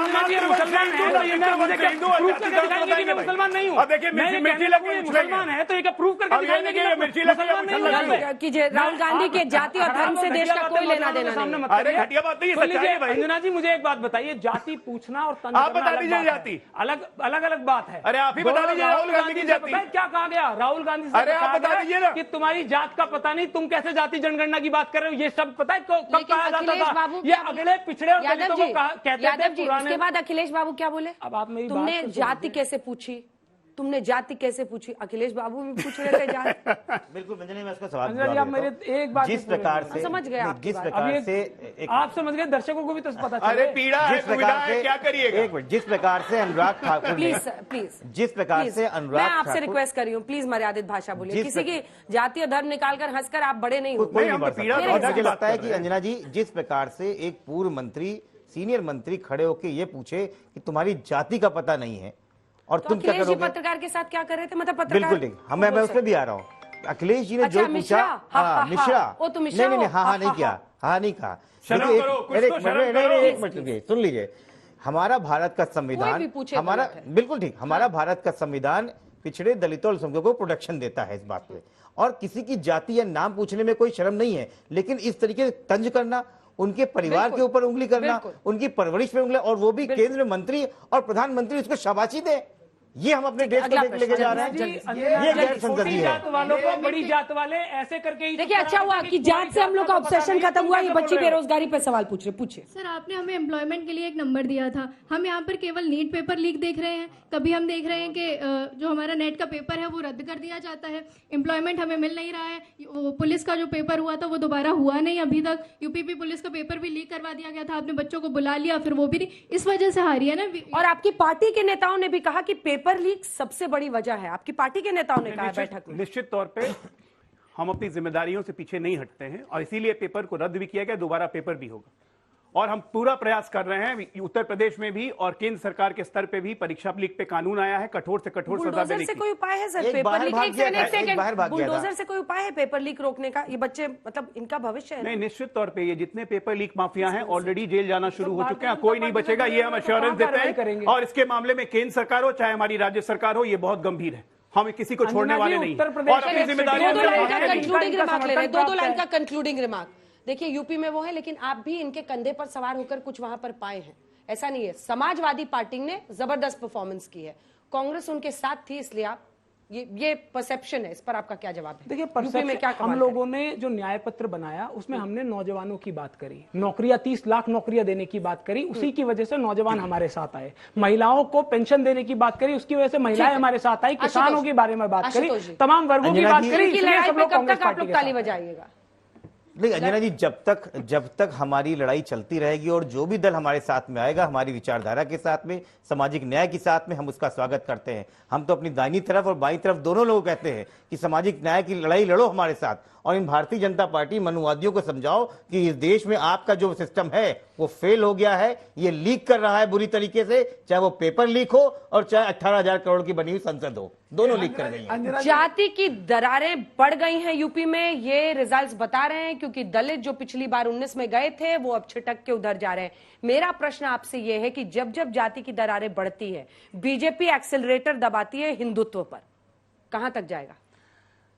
मुसलमान है तो ये मुझे प्रूफ करके दिखाएंगे कि मैं मुसलमान नहीं हूँ। मुसलमान है तो ये क्या प्रूफ करके दिखाएंगे कि मैं मुसलमान नहीं हूँ? कीजिए, राहुल गांधी के जाति और धर्म से देश का कोई लेना देना नहीं। अरे घटिया बात नहीं है। अंजना जी मुझे एक बात बताइए, जाति पूछना और तंज आप बता दीजिए जाति अलग बात है। अरे आप ही बता दीजिए राहुल गांधी की जाति। क्या कहा गया राहुल गांधी से? अरे आप बता दीजिए ना कि तुम्हारी जात का पता नहीं, तुम कैसे जाति जनगणना की बात कर रहे हो? ये सब पता है कब कहा जाता था? ये अगले पिछड़े और दलितों को कहते थे। उसके बाद अखिलेश बाबू क्या बोले? अब आप मेरी तुमने जाति कैसे पूछी? तुमने जाति कैसे पूछी? अखिलेश बाबू भी पूछ रहे थे जाति। बिल्कुल मैं उसका सवाल मेरे एक बात जिस प्रकार से समझ गए, जिस प्रकार से आप समझ गए, दर्शकों को भी तो पता अरे पीड़ा है, क्या करिएगा? एक मिनट, जिस प्रकार से अनुराग ठाकुर प्लीज जिस प्रकार से अनुराग, मैं आपसे रिक्वेस्ट कर रही हूँ, प्लीज मर्यादित भाषा बोलिए। किसी की जाति और धर्म निकालकर हंसकर आप बड़े नहीं हो। मुझे लगता है कि अंजना जी जिस प्रकार से एक पूर्व मंत्री, सीनियर मंत्री खड़े होकर ये पूछे कि तुम्हारी जाति का पता नहीं है और तुम क्या करोगे? पत्रकार के साथ क्या कर रहे थे? मतलब पत्रकार बिल्कुल ठीक, मैं उस पर भी आ रहा हूँ। अखिलेश जी ने जो पूछा, मिश्रा नहीं, हाँ नहीं किया, हाँ नहीं कहा। एक मिनट सुन लीजिए, हमारा भारत का संविधान, हमारा बिल्कुल ठीक, हमारा भारत का संविधान पिछड़े दलितों और अल्पसंख्यकों को प्रोटेक्शन देता है इस बात पे, और किसी की जाति या नाम पूछने में कोई शर्म नहीं है। लेकिन इस तरीके से तंज करना, उनके परिवार के ऊपर उंगली करना, उनकी परवरिश पे उंगली, और वो भी केंद्रीय मंत्री और प्रधानमंत्री उसको शाबाशी दे, ये हम अपने देश को लेके जा रहे हैं। ये गैर संसदीय है। जात वालों को बड़ी जात वाले ऐसे करके ही देखिए, अच्छा हुआ कि जात से हम लोग का ऑब्सेशन खत्म हुआ। ये बच्ची बेरोजगारी पे सवाल पूछ रहे, पूछे। सर आपने हमें एम्प्लॉयमेंट के लिए एक नंबर दिया था, हम यहाँ पर केवल नीट पेपर लीक देख रहे हैं। कभी हम देख रहे हैं कि जो हमारा नेट का पेपर है वो रद्द कर दिया जाता है, एम्प्लॉयमेंट हमें मिल नहीं रहा है। पुलिस का जो पेपर हुआ था वो दोबारा हुआ नहीं अभी तक। यूपीपी पुलिस का पेपर भी लीक करवा दिया गया था, आपने बच्चों को बुला लिया, फिर वो भी नहीं, इस वजह से हारी है ना। और आपकी पार्टी के नेताओं ने भी कहा कि पेपर लीक सबसे बड़ी वजह है। आपकी पार्टी के नेताओं ने कहा बैठक में। निश्चित तौर पे हम अपनी जिम्मेदारियों से पीछे नहीं हटते हैं और इसीलिए पेपर को रद्द भी किया गया, दोबारा पेपर भी होगा। और हम पूरा प्रयास कर रहे हैं उत्तर प्रदेश में भी और केंद्र सरकार के स्तर पे भी। परीक्षा लीक पे कानून आया है, कठोर से कठोर सजा देने की। से कोई उपाय है सर? पेपर लीक बुलडोजर से कोई उपाय है पेपर लीक रोकने का? ये बच्चे मतलब इनका भविष्य है। नहीं, निश्चित तौर पे ये जितने पेपर लीक माफिया हैं ऑलरेडी जेल जाना शुरू हो चुके हैं, कोई नहीं बचेगा, ये हम एश्योरेंस देते हैं। और इसके मामले में केंद्र सरकार हो चाहे हमारी राज्य सरकार हो, ये बहुत गंभीर है, हम किसी को छोड़ने वाले नहीं। और अपनी जिम्मेदारी दो लाइन का कंक्लूडिंग रिमार्क। देखिए, यूपी में वो है, लेकिन आप भी इनके कंधे पर सवार होकर कुछ वहां पर पाए हैं, ऐसा नहीं है। समाजवादी पार्टी ने जबरदस्त परफॉर्मेंस की है, कांग्रेस उनके साथ थी, इसलिए आप ये परसेप्शन है, इस पर आपका क्या जवाब है? देखिए, यूपी में क्या हम लोगों ने जो न्याय पत्र बनाया उसमें हमने नौजवानों की बात करी, नौकरियां 30 लाख नौकरियां देने की बात करी, उसी की वजह से नौजवान हमारे साथ आए। महिलाओं को पेंशन देने की बात करी, उसकी वजह से महिलाएं हमारे साथ आई। किसानों के बारे में बात करी, तमाम वर्गों की बात करी। सब लोग कांग्रेस पार्टी के ताली बजाइएगा। नहीं अंजना जी, जब तक हमारी लड़ाई चलती रहेगी और जो भी दल हमारे साथ में आएगा, हमारी विचारधारा के साथ में, सामाजिक न्याय के साथ में, हम उसका स्वागत करते हैं। हम तो अपनी दाहिनी तरफ और बाईं तरफ दोनों लोग कहते हैं कि सामाजिक न्याय की लड़ाई लड़ो हमारे साथ, और इन भारतीय जनता पार्टी मनुवादियों को समझाओ कि इस देश में आपका जो सिस्टम है वो फेल हो गया है, ये लीक कर रहा है बुरी तरीके से, चाहे वो पेपर लीक हो और चाहे 18,000 करोड़ की बनी हुई संसद हो, दोनों लीक कर गई हैं। जाति की दरारें बढ़ गई हैं यूपी में, ये रिजल्ट्स बता रहे हैं, क्योंकि दलित जो पिछली बार 19 में गए थे वो अब छिटक के उधर जा रहे हैं। मेरा प्रश्न आपसे ये है कि जब जब जाति की दरारें बढ़ती है, बीजेपी एक्सेलरेटर दबाती है हिंदुत्व पर, कहां तक जाएगा?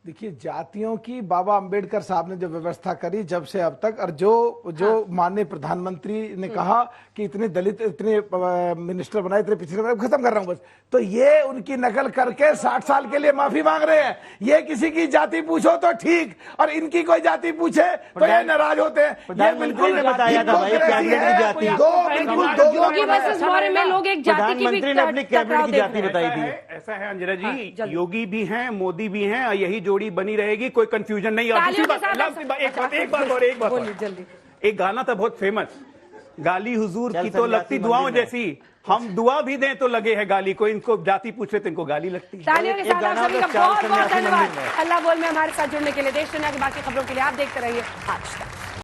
देखिए, जातियों की बाबा अंबेडकर साहब ने जो व्यवस्था करी जब से अब तक, और जो माननीय प्रधानमंत्री ने कहा कि इतने दलित, इतने मिनिस्टर बनाए, इतने पिछड़े बनाए, खत्म कर रहा हूं बस, तो ये उनकी नकल करके 60 साल के लिए माफी मांग रहे हैं। ये किसी की जाति पूछो तो ठीक, और इनकी कोई जाति पूछे तो ये नाराज होते हैं। ये बिल्कुल बताया था भाई कैबिनेट की जाति, योगी वर्सेस मौर्य में लोग एक जाति की भी प्रधानमंत्री ने अपनी कैबिनेट की जाति बताई थी। ऐसा है अंजना जी, योगी भी हैं, मोदी भी हैं, यही जोड़ी बनी रहेगी, कोई कंफ्यूजन नहीं। और दूसरी बात, एक बात और, एक गाना था बहुत फेमस, गाली हुजूर की तो लगती दुआओं जैसी, हम दुआ भी दें तो लगे है गाली, कोई इनको जाति पूछे तो इनको गाली लगती है। तालियों के साथ आप सभी का बहुत बहुत धन्यवाद। अल्लाह बोल में हमारे साथ जुड़ने के लिए। देश दुनिया की बाकी खबरों के लिए आप देखते रहिए आज तक।